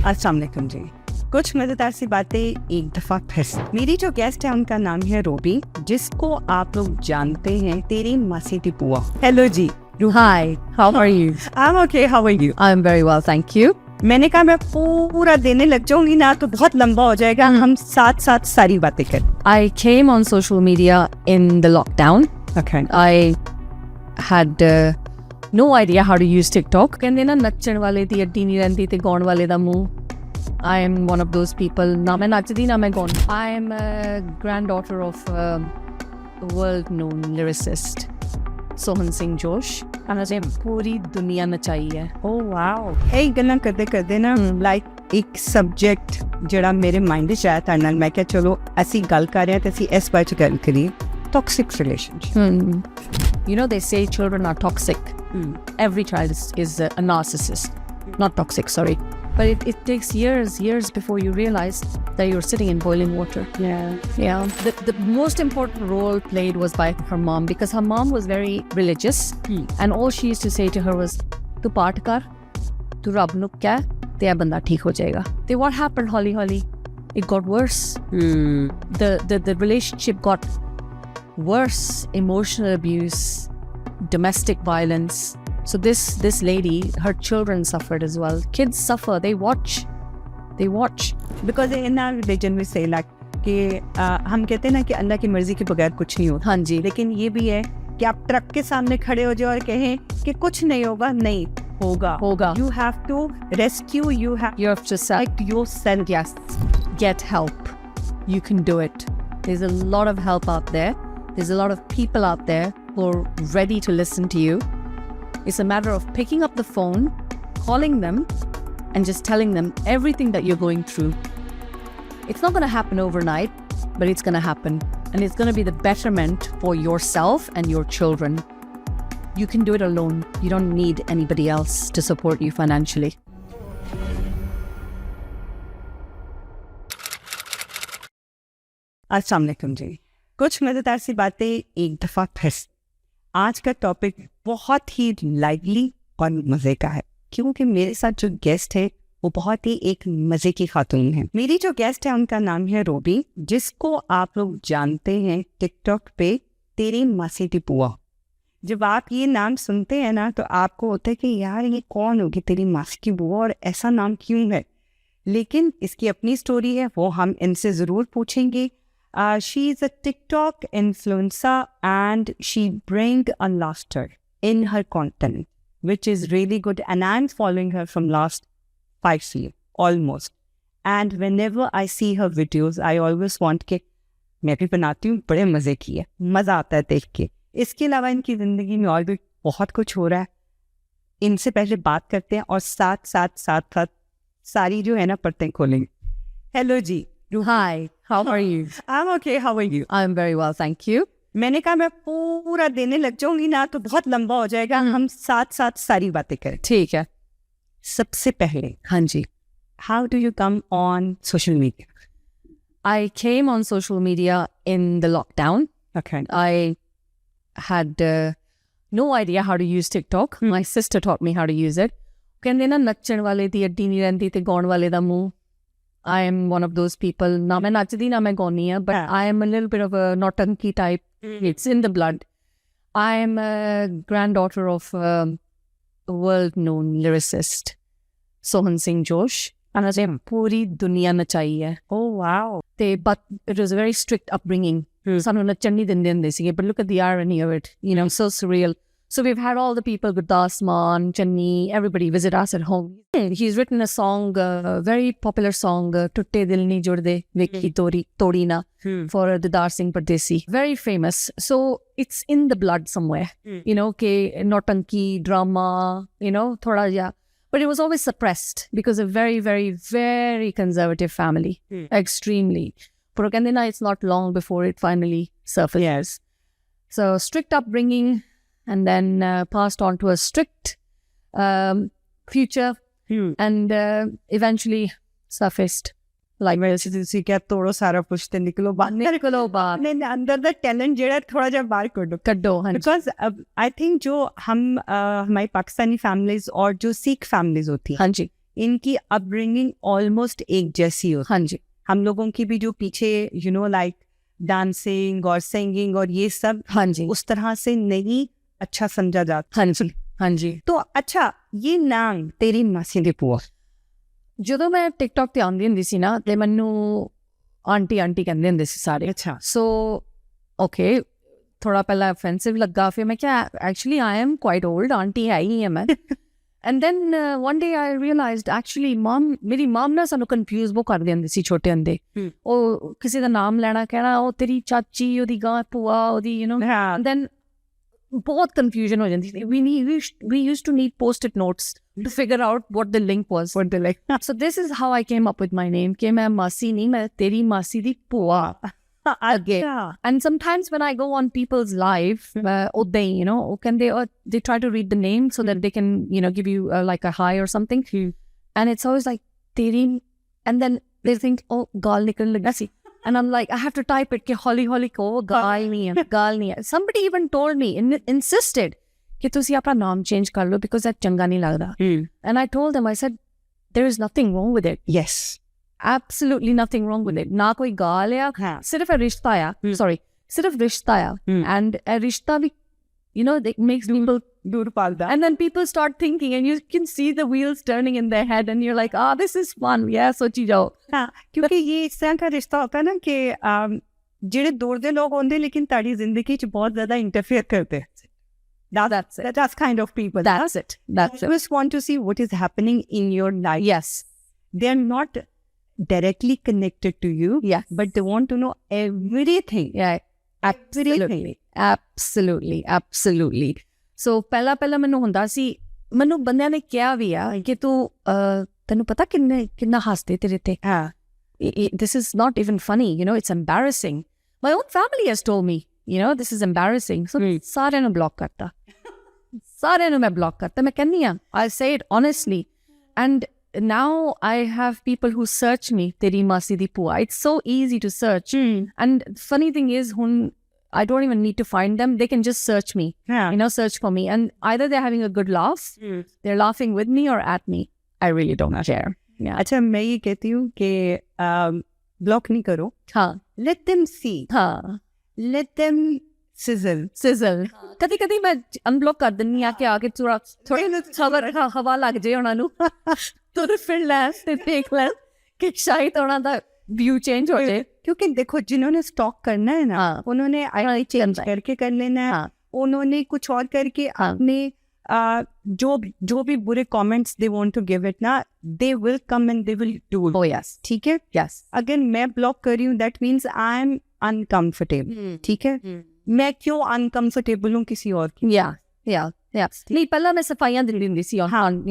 अस्सलाम वालेकुम जी। कुछ मज़ेदार सी बातें एक दफ़ा फिर से। मेरी जो गेस्ट है उनका नाम है रूबी, जिसको आप लोग जानते हैं तेरी मासी की बुआ। हेलो जी। Hi, how are you? I'm okay, how are you? I'm very well, thank you. मैंने कहा मैं पूरा देने लग जाऊंगी ना तो बहुत लंबा हो जाएगा, हम साथ साथ सारी बातें करें। I came on social media in the lockdown. Okay. I had no idea how to use TikTok. ਕਹਿੰਦੇ ਨਾ ਨੱਚਣ ਵਾਲੇ ਦੀ ਅੱਡੀ ਨਹੀਂ ਰਹਿੰਦੀ ਤੇ ਗਾਉਣ ਵਾਲੇ ਦਾ ਮੂੰਹ. I am one of those people. ਨਾ ਮੈਂ ਨੱਚਦੀ ਨਾ ਮੈਂ ਗਾਉਂਦੀ. I am a granddaughter of a world-known lyricist, Sohan Singh Josh. ਅਨੇ ਪੂਰੀ ਦੁਨੀਆ ਨਚਾਈ ਹੈ. Oh wow. ਇਹ ਗੱਲਾਂ ਕਰਦੇ ਕਰਦੇ ਨਾ ਲਾਈਕ ਇੱਕ ਸਬਜੈਕਟ ਜਿਹੜਾ ਮੇਰੇ ਮਾਈਂਡ ਵਿੱਚ ਆਇਆ ਤਾਂ ਨਾਲ ਮੈਂ ਕਿਹਾ ਚਲੋ ਅਸੀਂ ਗੱਲ ਕਰ ਰਹੇ ਹਾਂ ਤੇ ਅਸੀਂ ਇਸ ਬਾਰੇ ਚ ਗੱਲ ਕਰੀਏ. Toxic relationship. You know, they say children are toxic. Every child is a narcissist. Not toxic, sorry. But it takes years before you realize that you're sitting in boiling water. Yeah. The most important role played was by her mom, because her mom was very religious. And all she used to say to her was, tu paat kar, tu rab nu keh, te eh banda theek ho jayega. Then what happened holi? It got worse. The relationship got worse. Emotional abuse, domestic violence. So this lady, her children suffered as well. Kids suffer. They watch. Because in our religion we say like कि हम कहते हैं ना कि अल्लाह की मर्जी के बगैर कुछ नहीं होता. हाँ जी. लेकिन ये भी है कि आप ट्रक के सामने खड़े हो जाओ और कहें कि कुछ नहीं होगा. नहीं होगा. You have to rescue. You have to select yourself. Yes. Get help. You can do it. There's a lot of help out there. There's a lot of people out there who are ready to listen to you. It's a matter of picking up the phone, calling them, and just telling them everything that you're going through. It's not going to happen overnight, but it's going to happen. And it's going to be the betterment for yourself and your children. You can do it alone. You don't need anybody else to support you financially. अस्सलाम वालेकुम जी। कुछ मज़ेदार सी बातें एक दफ़ा फिर से। आज का टॉपिक बहुत ही लाइवली और मज़े का है, क्योंकि मेरे साथ जो गेस्ट है वो बहुत ही एक मज़े की खातून है। मेरी जो गेस्ट है उनका नाम है रूबी, जिसको आप लोग जानते हैं टिकटॉक पे तेरी मासी की बुआ। जब आप ये नाम सुनते हैं ना तो आपको होता है कि यार ये कौन होगी तेरी मासी की बुआ और ऐसा नाम क्यों है, लेकिन इसकी अपनी स्टोरी है, वो हम इनसे ज़रूर पूछेंगे। She is a TikTok influencer and she brings a laughter in her content, which is really good. And I'm following her from last 5 years almost. And whenever I see her videos, I always want कि मैं भी बनाती हूँ, बड़े मज़े की है, मज़ा आता है देख के। इसके अलावा इनकी ज़िंदगी में और भी बहुत कुछ हो रहा है। इनसे पहले बात करते हैं और साथ सारी जो है ना परतें खोलेंगे। हेलो जी। Hi, how are you? I'm okay, how are you? I'm very well, thank you. मैंने कहा मैं पूरा देने लग जाऊंगी ना तो बहुत लंबा हो जाएगा, हम साथ साथ सारी बातें करें। ठीक है। सबसे पहले हाँ जी. How do you come on social media? I came on social media in the lockdown. Okay. I had no idea how to use TikTok. My sister taught me how to use it. ਕਹਿੰਦੇ ਨਾ ਨੱਚਣ ਵਾਲੇ ਦੀ ਅੱਡੀ ਨਹੀਂ ਰਹਿੰਦੀ ਤੇ ਗਾਉਣ ਵਾਲੇ ਦਾ ਮੂੰਹ. I am one of those people. Na main nachdi na main gauni hai, but I am a little bit of a nautanki type. It's in the blood. I am a granddaughter of a world-known lyricist, Sohan Singh Josh. अने पूरी दुनिया नचाई है. Oh wow. But it was a very strict upbringing. सानू नचन नहीं दिंदे हुंदे सीगे, but look at the irony of it. You know, so surreal. So we've had all the people, Gurdas Maan, Channi, everybody visit us at home. He's written a song, a very popular song, Tutte Dil Nahi Jurde, Vekhi Todi Na, for Didar Singh Pardesi. Very famous. So it's in the blood somewhere. You know, ke nautanki, drama, you know, thoda ja. But it was always suppressed because of very, very, very conservative family. Extremely. But it's not long before it finally surfaced. Yes. So strict upbringing, and then passed on to a strict future, and eventually surfaced. Like वैसे ਤੁਸੀਂ क्या तोड़ो सारा कुछ ते निकलो बाहर नहीं अंदर द टैलेंट जेड़ा थोड़ा जा बाहर कड्डो बिकॉज आई थिंक जो हम हमारी पाकिस्तानी फैमिलीज और जो सिख फैमिलीज होती हैं, हाँ जी, इनकी अपब्रिंगिंग ऑलमोस्ट एक जैसी होती है। हाँ जी, हम लोगों की भी जो पीछे लाइक डांसिंग और सिंगिंग और ये सब हाँ जी, उस तरह से नहीं अच्छा समझा जाता। हाँ जी, हाँ जी। तो अच्छा, ये नाम तेरी मासी ਦੀ ਭੂਆ, ਜਦੋਂ ਮੈਂ ਟਿਕਟੌਕ ਤੇ ਆਉਂਦੀ ਹੁੰਦੀ ਸੀ ਨਾ ਤੇ ਮੈਨੂੰ ਆਂਟੀ ਆਂਟੀ ਕਹਿੰਦੇ ਹੁੰਦੇ ਸੀ ਸਾਰੇ। ਅੱਛਾ, ਸੋ ਓਕੇ, ਥੋੜਾ ਪਹਿਲਾਂ ਅਫੈਂਸਿਵ ਲੱਗਾ, ਫਿਰ ਮੈਂ ਕਿਹਾ actually I am quite old, aunty ਹੈ ਹੀ ਹਾਂ ਮੈਂ। And then one day I realised actually ਮੇਰੀ ਮਮ ਨਾ ਸਾਨੂੰ ਕਨਫਿਊਜ਼ ਬਹੁਤ ਕਰਦੇ ਹੁੰਦੇ ਸੀ ਛੋਟੇ ਹੁੰਦੇ। ਉਹ ਕਿਸੇ ਦਾ ਨਾਮ ਲੈਣਾ, ਕਹਿਣਾ ਉਹ ਤੇਰੀ ਚਾਚੀ, ਉਹਦੀ ਗਾਂ ਭੂਆ, ਉਹਦੀ ਹਾਂ, then ਬਹੁਤ confusion ਹੋ ਜਾਂਦੀ ਸੀ। We used to need post-it notes to figure out what the link was. what the like So this is how I came up with my name, ਕਿ ਮੈਂ ਮਾਸੀ ਨਹੀਂ, ਮੈਂ ਤੇਰੀ ਮਾਸੀ ਦੀ ਭੂਆ ਅੱਗੇ। And sometimes when I go on people's live, they, ਉਹ ਕਹਿੰਦੇ, they try to read the name so that they can, give you like a hi or something. And it's always like, ਤੇਰੀ, and then they think, oh, ਗਾਲ ਨਿਕਲਣ ਲੱਗਾ ਸੀ. And I'm like, I have to type it, ਕਿ ਹੌਲੀ ਹੌਲੀ ਕਹੋ, ਗਾਲ ਨਹੀਂ ਹੈ, ਗਾਲ ਨਹੀਂ ਹੈ. Somebody even told me, insisted, ਕਿ ਤੁਸੀਂ ਆਪਣਾ ਨਾਮ change ਕਰ ਲਓ because that ਚੰਗਾ ਨਹੀਂ ਲੱਗਦਾ. And I told them, I said, there is nothing wrong with it. yes, Absolutely nothing wrong with it. ਨਾ ਕੋਈ ਗਾਲ ਆ, ਹਾਂ, ਸਿਰਫ ਇਹ ਰਿਸ਼ਤਾ ਆ, sorry, ਸਿਰਫ ਰਿਸ਼ਤਾ ਆ. And ਇਹ ਰਿਸ਼ਤਾ ਵੀ, it makes people, ਦੂਰ ਪਾਲਦਾ। and then people start thinking and you can see the wheels turning in their head and you're like, this is fun, yeah, ਸੋਚੀ ਜਾਓ। हाँ, क्योंकि ये इस तरह का रिश्ता होता है ना कि ਜਿਹੜੇ ਦੂਰ ਦੇ ਲੋਕ ਹੁੰਦੇ ਲੇਕਿਨ ਤੁਹਾਡੀ ਜ਼ਿੰਦਗੀ 'ਚ ਬਹੁਤ ਜ਼ਿਆਦਾ ਇੰਟਰਫੇਅਰ ਕਰਦੇ हैं। That's it. That's kind of people. That's it. That's They it. just want to see what is happening in your life. Yes. They are not directly connected to you, Yes. but they want to know everything. Yeah. Absolutely. Absolutely. Absolutely. So ਪਹਿਲਾਂ ਮੈਨੂੰ ਹੁੰਦਾ ਸੀ, ਮੈਨੂੰ ਬੰਦਿਆਂ ਨੇ ਕਿਹਾ ਵੀ ਆ ਕਿ ਤੂੰ ਤੈਨੂੰ ਪਤਾ ਕਿੰਨਾ ਹੱਸਦੇ ਤੇਰੇ ਤੇ। हाँ, This is not even funny, it's embarrassing. My own family has told me, this is embarrassing. So ਸਾਰਿਆਂ ਨੂੰ ਬਲੌਕ ਕਰਤਾ, ਸਾਰਿਆਂ ਨੂੰ ਮੈਂ ਬਲੌਕ ਕਰਤਾ। ਮੈਂ ਕਹਿੰਦੀ ਆ, I say it honestly. And now I have people who search me, ਤੇਰੀ ਮਾਸੀ ਦੀ ਭੂਆ. It's so easy to search. And the funny thing is, I don't even need to find them. They can just search me, हाँ, search for me. And either they're having a good laugh, they're laughing with me or at me. I really don't care. Yeah. अच्छा, मैं ये कहती हूँ कि block नहीं करो। हाँ, Let them see. हाँ, Let them sizzle. sizzle. ਕਦੀ ਮੈਂ ਅਨਬਲੌਕ ਕਰ ਦਿੰਨੀ ਆ ਕਿ ਆ ਕੇ ਥੋੜਾ ਹਵਾ ਲੱਗ ਜੇ ਉਹਨਾਂ ਨੂੰ, ਤੁਰ ਫਿਰ ਲੈ ਤੇ ਦੇਖ ਲੈ ਕਿ ਸ਼ਾਇਦ ਉਹਨਾਂ ਦਾ व्यू चेंज हो जाए। क्योंकि देखो, जिन्होंने स्टॉक करना है ना, हाँ, उन्होंने आई चेंज करके कर लेना है। हाँ, उन्होंने कुछ और करके हाँ, अपने जो भी बुरे comments they want to give it ना, they will come and they will do. oh yes, ठीक है, yes, अगर मैं ब्लॉक कर रही हूँ that means I am uncomfortable. ठीक है, मैं क्यों अनकंफर्टेबल हूँ किसी और की? yeah, ਨਹੀਂ ਪਹਿਲਾਂ ਮੈਂ ਸਫਾਈਆਂ ਦਿੰਦੀ ਹੁੰਦੀ ਸੀ on,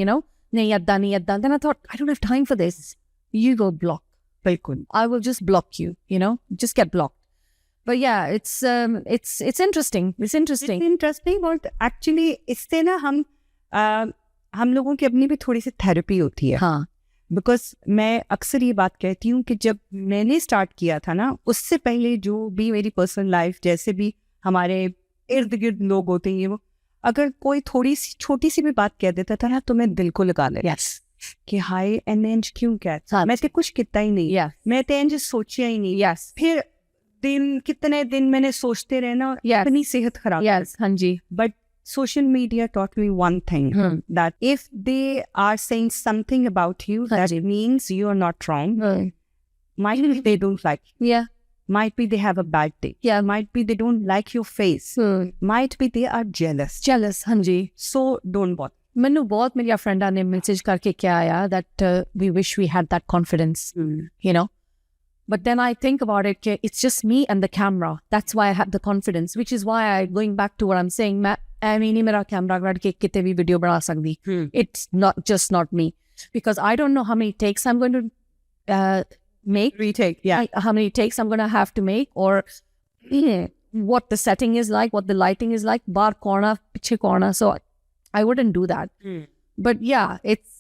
ਨਹੀਂ ਏਦਾਂ ਨਹੀਂ ਏਦਾਂ। Then I thought, I don't have time for this. You go block. बिल्कुल, I will just block you, just get blocked. But yeah, it's interesting. It's interesting. Interesting. और एक्चुअली इससे ना हम लोगों की अपनी भी थोड़ी सी थेरेपी होती है। हाँ, बिकॉज मैं अक्सर ये बात कहती हूँ कि जब मैंने स्टार्ट किया था ना, उससे पहले जो भी मेरी पर्सनल लाइफ, जैसे भी हमारे इर्द गिर्द लोग होते हैं, वो अगर कोई थोड़ी सी छोटी सी भी बात कह देता था ना, तो मैं दिल को लगा ले yes, कि हाय एंज क्यों कहता, मैं तो कुछ कितना ही नहीं, yeah, मैं तो एंज सोचा ही नहीं। yes, फिर कितने दिन मैंने सोचते रहना, yes, अपनी सेहत खराब। yes, हाँ जी, But social media taught me one thing, that if they are saying something about you, that Haji. means you are not wrong. Might be they don't like you. yeah, Might be they have a bad day. yeah, Might be they don't like your face. Might be they are jealous. jealous, हाँ जी। So don't bother. ਮੈਨੂੰ ਬਹੁਤ ਮੇਰੀਆਂ ਫਰੈਂਡਾਂ ਨੇ message ਕਰਕੇ ਕਿਹਾ ਆ that we wish we had that confidence, But then I think about it, it's just me and the camera. That's why I have the confidence, which is why going back to what I'm saying, मैं ਐਵੇਂ ਨਹੀਂ ਮੇਰਾ camera ਕੱਢ ਕੇ ਕਿਤੇ ਵੀ video ਬਣਾ ਸਕਦੀ। It's not me. Because I don't know how many takes I'm going to make. Retake, yeah. How many takes I'm going to have to make, or what the setting is like, what the lighting is like, bar corner, piche corner. So I wouldn't do that. But yeah, it's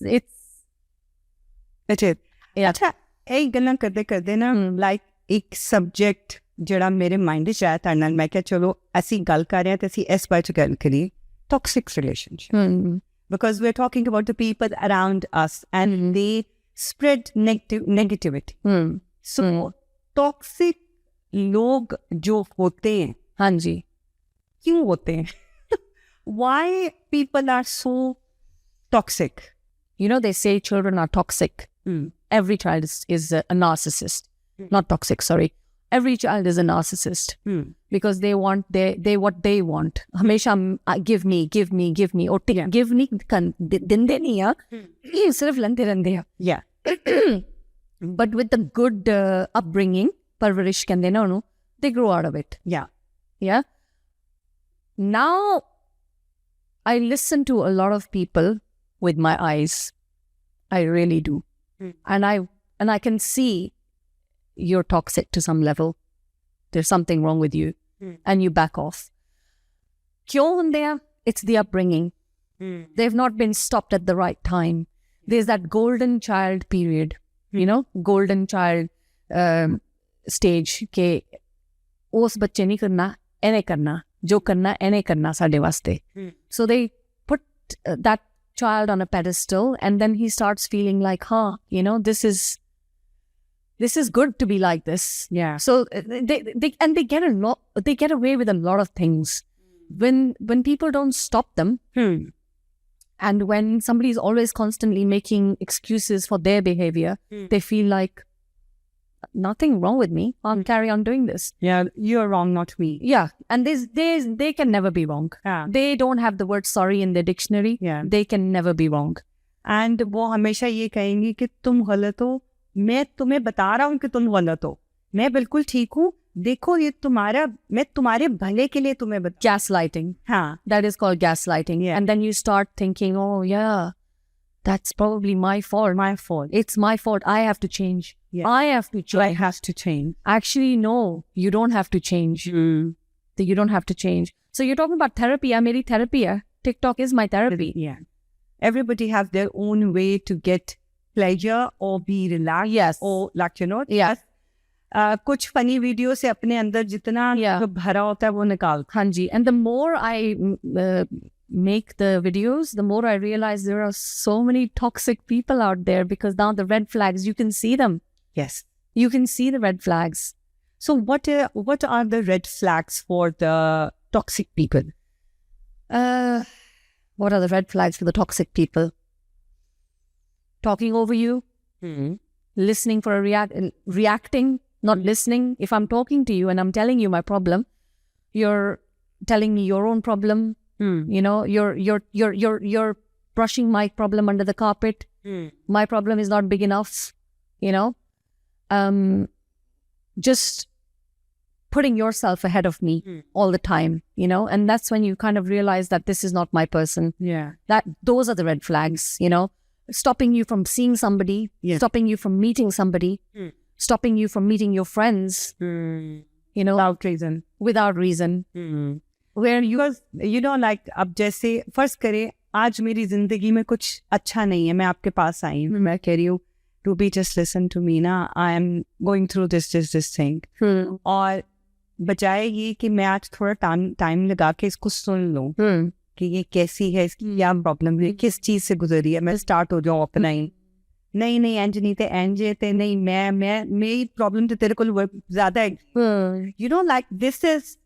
That's it. Yeah. अच्छा, ਇਹ ਗੱਲਾਂ ਕਰਦੇ ਕਰਦੇ ਨਾ, like ਇੱਕ subject ਜਿਹੜਾ ਮੇਰੇ mind 'ਚ ਆਇਆ ਤੁਹਾਡੇ ਨਾਲ, ਮੈਂ ਕਿਹਾ ਚਲੋ ਅਸੀਂ ਗੱਲ ਕਰ ਰਹੇ ਹਾਂ ਤੇ ਅਸੀਂ ਇਸ ਬਾਰੇ 'ਚ ਗੱਲ ਕਰੀਏ, toxic relationship. because we're talking about the people around us and they spread negativity. So toxic लोग जो होते हैं, हाँ जी, क्यों होते हैं? Why people are so toxic? you know, they say children are toxic. Every child is a narcissist. Not toxic, sorry. Every child is a narcissist because they want they what they want. हमेशा give me. और give नहीं दिंदे नहीं हैं, ये सिर्फ लेंदे रहंदे हैं. Yeah. But with the good upbringing, parvarish कहंदे ना उन्हों, they grow out of it. Yeah. Yeah. Now, I listen to a lot of people with my eyes. I really do. And I can see you're toxic to some level. There's something wrong with you. And you back off. Kyun hunde hain? It's the upbringing. They've not been stopped at the right time. There's that golden child period, you know, golden child stage ke us bacche nahi karna, ene karna, jo karna, ene karna sade waste. So they put that child on a pedestal and then he starts feeling like, you know, this is good to be like this. Yeah. So they get away with a lot of things. When people don't stop them, and when somebody is always constantly making excuses for their behavior, they feel like nothing wrong with me. I'll carry on doing this. Yeah, you're wrong, not me. Yeah, and they can never be wrong. Yeah. They don't have the word sorry in their dictionary. Yeah. They can never be wrong. And वो हमेशा ये कहेंगे कि तुम गलत हो, मैं तुम्हें बता रहा हूँ कि तुम गलत हो, मैं बिल्कुल ठीक हूँ, देखो ये मैं तुम्हारे भले के लिए तुम्हें बता. Gaslighting. हाँ. That is called gaslighting. Yeah. And then you start thinking, oh yeah, that's probably my fault. My fault. It's my fault. I have to change. Yeah. I have to change. I have to change. Actually, no, you don't have to change. You don't have to change. So you're talking about therapy. मेरी therapy है. TikTok is my therapy. Yeah. Everybody has their own way to get pleasure or be relaxed. Yes. Or like, you know. Yes. कुछ funny video से अपने अंदर जितना भरा होता है वो निकाल. हाँ जी. And the more I make the videos, the more I realize there are so many toxic people out there because now the red flags, you can see them. Yes. You can see the red flags. So what are the red flags for the toxic people? What are the red flags for the toxic people? Talking over you, listening for reacting, not listening. If I'm talking to you and I'm telling you my problem, you're telling me your own problem. You know, you're brushing my problem under the carpet. My problem is not big enough. You know, just putting yourself ahead of me all the time, you know, and that's when you kind of realize that this is not my person. Yeah. Those are the red flags, you know, stopping you from seeing somebody, stopping you from meeting somebody, stopping you from meeting your friends, you know, without reason. Where you know, like, अब जैसे फर्ज करे आज मेरी जिंदगी में कुछ अच्छा नहीं है, मैं आपके पास आई हूँ, मैं कह रही हूँ Ruby, just listen to me ना, I am going through this thing. और बजाय ये कि मैं आज थोड़ा टाइम लगा के इसको सुन लूँ कि ये कैसी है, इसकी क्या प्रॉब्लम है, किस चीज़ से गुजरी है, मैं स्टार्ट हो जाऊँ अपना ही. नहीं एंज नहीं थे, एंज थे, नहीं मैं मेरी प्रॉब्लम तो तेरे को ज़्यादा है. You know, like this is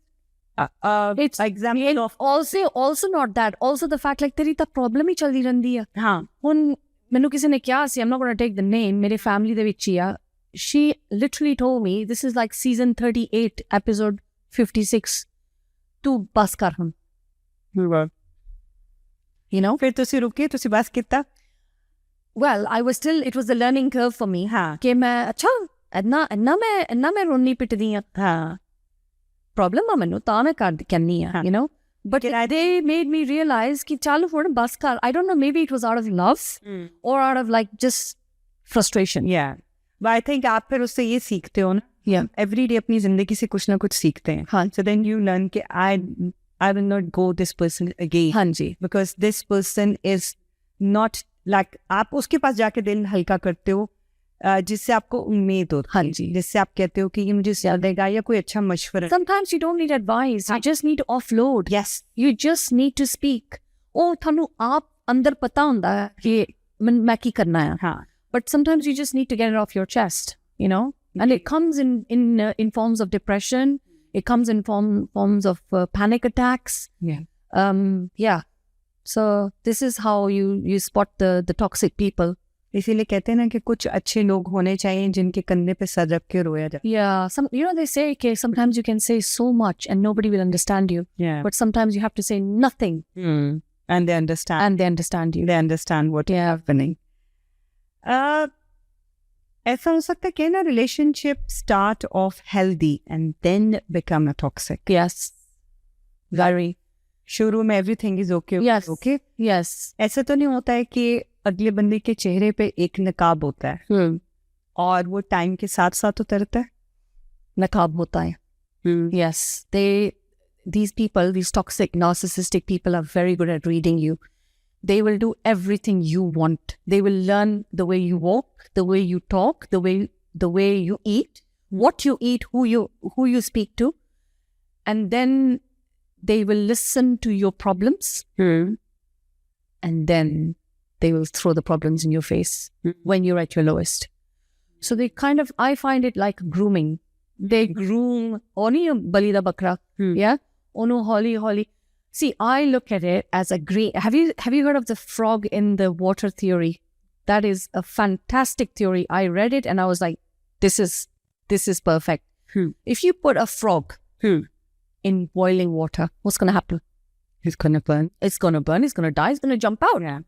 it's example of also not that, also the fact like तेरी तो प्रॉब्लम ही चलती रहती है. हाँ. ਹੁਣ ਮੈਨੂੰ ਕਿਸੇ ਨੇ ਕਿਹਾ ਸੀ, I'm not going to take the name, ਮੇਰੇ family ਦੇ ਵਿੱਚ ਹੀ ਆ, she literally told me, this is like season 38 episode 56, ਤੂੰ ਬਸ ਕਰ ਹੁਣ. You know, ਫਿਰ ਤੁਸੀਂ ਰੁਕੇ, ਤੁਸੀਂ ਬਸ ਕੀਤਾ. Well, I was still, it was the learning curve for me. हाँ. कि मैं अच्छा ਇੰਨਾ ਮੈਂ ਰੋਣੀ ਪਿੱਟਦੀ ਆ. हाँ. प्रॉब्लम आ ਮੈਨੂੰ ਤਾਂ ਮੈਂ ਕਰਨੀ ਆ, you know. But they made me realize कि चल ਹੁਣ बस कर. I don't know, maybe it was out of love or out of like just frustration. Yeah. But I think आप फिर उससे ये सीखते हो ना. Yeah. Every day अपनी जिंदगी से कुछ ना कुछ सीखते हैं. हाँ. So then you learn कि I will not go this person again. हाँ जी. Because this person is not like, आप उसके पास जाके दिल हल्का करते हो जिससे आपको उम्मीद हो. हाँ जी. जिससे आप कहते हो कि ये मुझे याद देगा या कोई अच्छा मशवरा. Sometimes you don't need advice. You just need to offload. Yes. You just need to speak. Oh, थानू आप अंदर पता होता है कि मैं की करना है. हाँ. But sometimes you just need to get it off your chest, you know. And it comes in forms of depression. It comes in forms of panic attacks. Yeah. Yeah. So this is how you spot the toxic people. इसीलिए कहते हैं ना कि कुछ अच्छे लोग होने चाहिए जिनके कंधे पे सर रख के रोया जाए. Yeah. They say, okay, sometimes you can say so much and nobody will understand you. Yeah. But sometimes you have to say nothing. And they understand. And they understand you. They understand what is happening. ऐसा हो सकता है कि ना relationship start off healthy and then become a toxic. Yes. Very. शुरू में everything is okay. Yes. Okay. Yes. ऐसा तो नहीं होता है कि अगले बंदे के चेहरे पे एक नकाब होता है और वो टाइम के साथ साथ उतरता है. नकाब होता है. Yes. These people, these toxic, narcissistic people are very good at reading you. They will do everything you want. They will learn the way you walk, the way you talk, the way you eat, what you eat, who you speak to, and then they will listen to your problems, and then they will throw the problems in your face when you're at your lowest. So they I find it like grooming. They groom Oni Balida Bakra, yeah, Ono Holly. See, I look at it as a green. Have you heard of the frog in the water theory? That is a fantastic theory. I read it and I was like, this is perfect. If you put a frog in boiling water, what's going to happen? It's going to burn. It's going to burn. It's going to die. It's going to jump out. Yeah.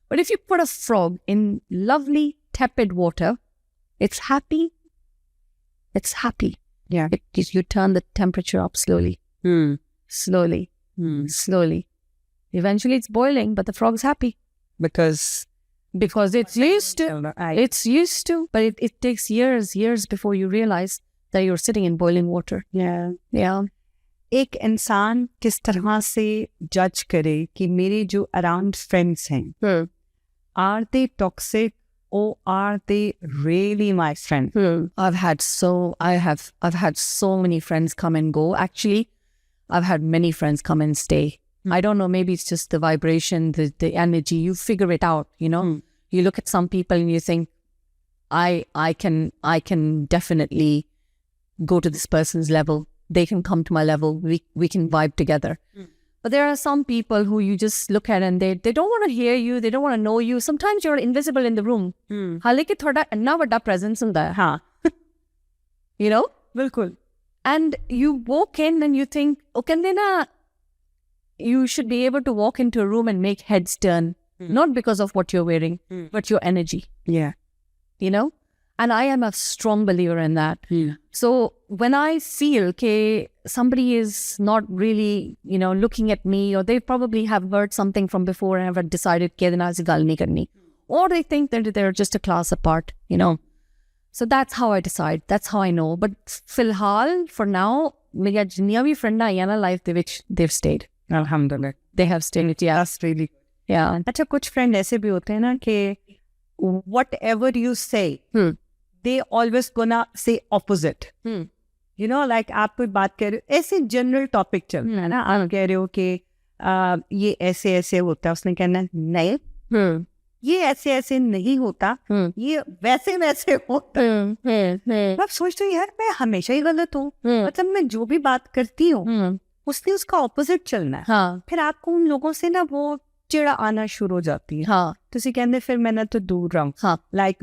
But if you put a frog in lovely tepid water, it's happy. It's happy. Yeah. You turn the temperature up slowly. Slowly. Slowly. Eventually it's boiling, but the frog's happy. Because it's used to. It's used to. But it takes years before you realize that you're sitting in boiling water. Yeah. Yeah. एक इंसान किस तरह से जज करे कि मेरे जो अराउंड फ्रेंड्स हैं, are they toxic or are they really my friend? I've had so many friends come and go. Actually, I've had many friends come and stay. I don't know, maybe it's just the vibration, the energy. You figure it out, you know. You look at some people and you think, I can definitely go to this person's level. They can come to my level. We can vibe together. But there are some people who you just look at and they don't want to hear you. They don't want to know you. Sometimes you're invisible in the room. हालांकि थोड़ा अन्ना बड़ा presence होता है. हाँ. You know? बिल्कुल. And you walk in and you think, okay, then you should be able to walk into a room and make heads turn. Not because of what you're wearing, but your energy. Yeah. You know? And I am a strong believer in that. So when I feel okay, somebody is not really, you know, looking at me, or they probably have heard something from before and have decided कि ना ऐसी गाल नहीं करनी, or they think that they're just a class apart, you know. So that's how I decide. That's how I know. But फिलहाल, for now, मेरी जिन्नियां भी friends आईयां ना life they which, they've stayed. Alhamdulillah. They have stayed. Yeah. That's really good. Yeah. अच्छा, कुछ friend ऐसे भी होते हैं ना कि whatever you say, they always gonna say opposite. You know, like आप कोई बात कर रहे हो, ऐसे general topic चल रहा है ना, आप कह रहे हो कि ये ऐसे ऐसे होता है, उसने कहना नहीं, ये ऐसे ऐसे नहीं होता, ये वैसे वैसे होता है. आप सोचते हो यार मैं हमेशा ही गलत हूँ, मतलब मैं जो भी बात करती हूँ उसने उसका ऑपोजिट चलना है. हाँ. फिर आपको उन लोगों से ना वो चिड़ा आना शुरू हो जाती है. हाँ. तो उसे कहते फिर मैं ना तो दूर रहूँ. हाँ. Like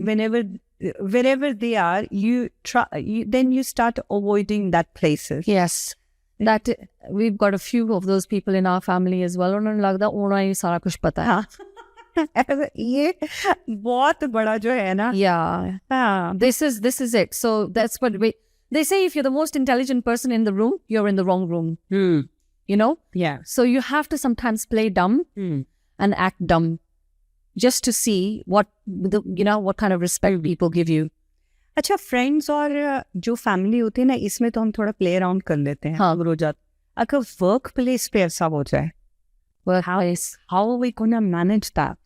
wherever they are, then you start avoiding that places. Yes. That we've got a few of those people in our family as well. उन्होंने लगता उन्हें ये सारा कुछ पता है. हाँ. ये बहुत बड़ा जो है ना. Yeah. हाँ. This is it. So that's what they say, if you're the most intelligent person in the room, you're in the wrong room. You know? Yeah. So you have to sometimes play dumb and act dumb just to see what kind of respect people give you. अच्छा, friends और जो family होती है ना, इसमें तो हम थोड़ा प्ले अराउंड कर लेते हैं. हाँ. रोजात अगर वर्क प्लेस पे ऐसा हो जाए, how are we gonna manage that?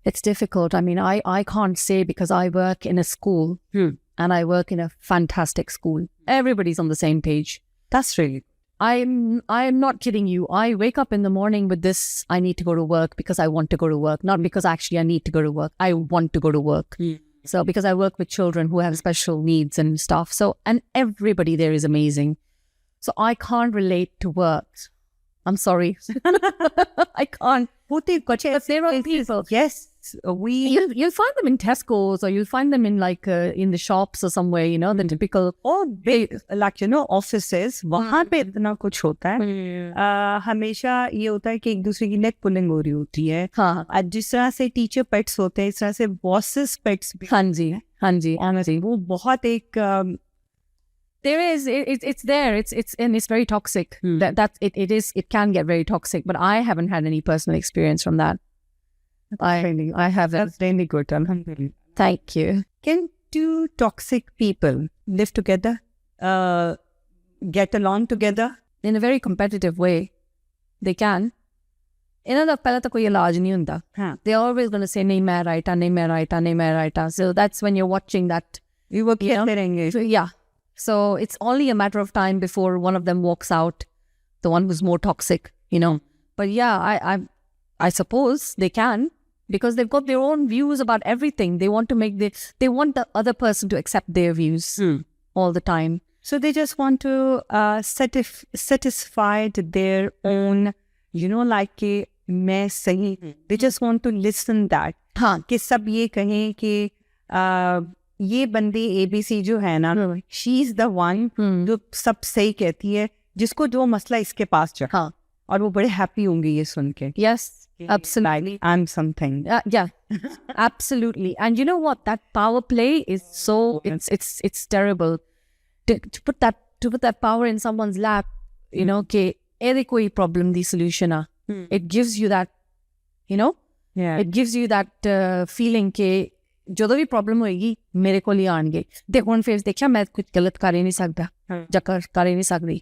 It's difficult. I mean, I can't say because I work in a school and I work in a fantastic school. Everybody's on the same page. That's really good. I'm not kidding you. I wake up in the morning with this, I need to go to work because I want to go to work, not because actually I need to go to work. I want to go to work. So because I work with children who have special needs and stuff. So, and everybody there is amazing. So I can't relate to work. I'm sorry. I can't. But there are people. Yes, You'll find them in Tesco's, or you'll find them in like in the shops or somewhere, you know, the typical. और big like you know offices वहाँ पे इतना कुछ होता है हमेशा ये होता है कि एक दूसरे की नेक पुलिंग हो रही होती है हाँ जिस तरह से टीचर पेट्स होते हैं इस तरह से बॉसेस पेट्स भी हाँ जी हाँ जी वो बहुत एक there is it's there it's and it's very toxic it can get very toxic, but I haven't had any personal experience from that. I haven't. That's really good. Alhamdulillah. Thank you. Can two toxic people live together, get along together? In a very competitive way, they can. इन्हों का पहला तो कोई इलाज नहीं होता. They're always going to say नहीं मैं right नहीं मैं right नहीं मैं right. So that's when you're watching that. You were kidding. So, yeah. So it's only a matter of time before one of them walks out, the one who's more toxic, you know. But yeah, I suppose they can, because they've got their own views about everything. They want to they want the other person to accept their views all the time. So they just want to satisfy their own, you know, like कि मैं सही हूँ. They just want to listen that. हाँ. कि सब ये कहें कि ये बंदी ABC जो है ना, she is the one जो सब सही कहती है, जिसको जो मसला इसके पास जा. हाँ. और वो बड़े हैप्पी होंगे ये सुन के. Yes, absolutely. I'm something. Yeah, absolutely. And you know what? That power play is so it's terrible. To put that power in someone's lap, you know, कि ऐसे कोई problem the solution uh. It gives you that, you know. Yeah. It gives you that feeling कि जो भी problem होएगी मेरे को लिए आएंगे. देखो उन फेस देखा मैं कुछ गलत कर ही नहीं सकता या कर ही नहीं सकती.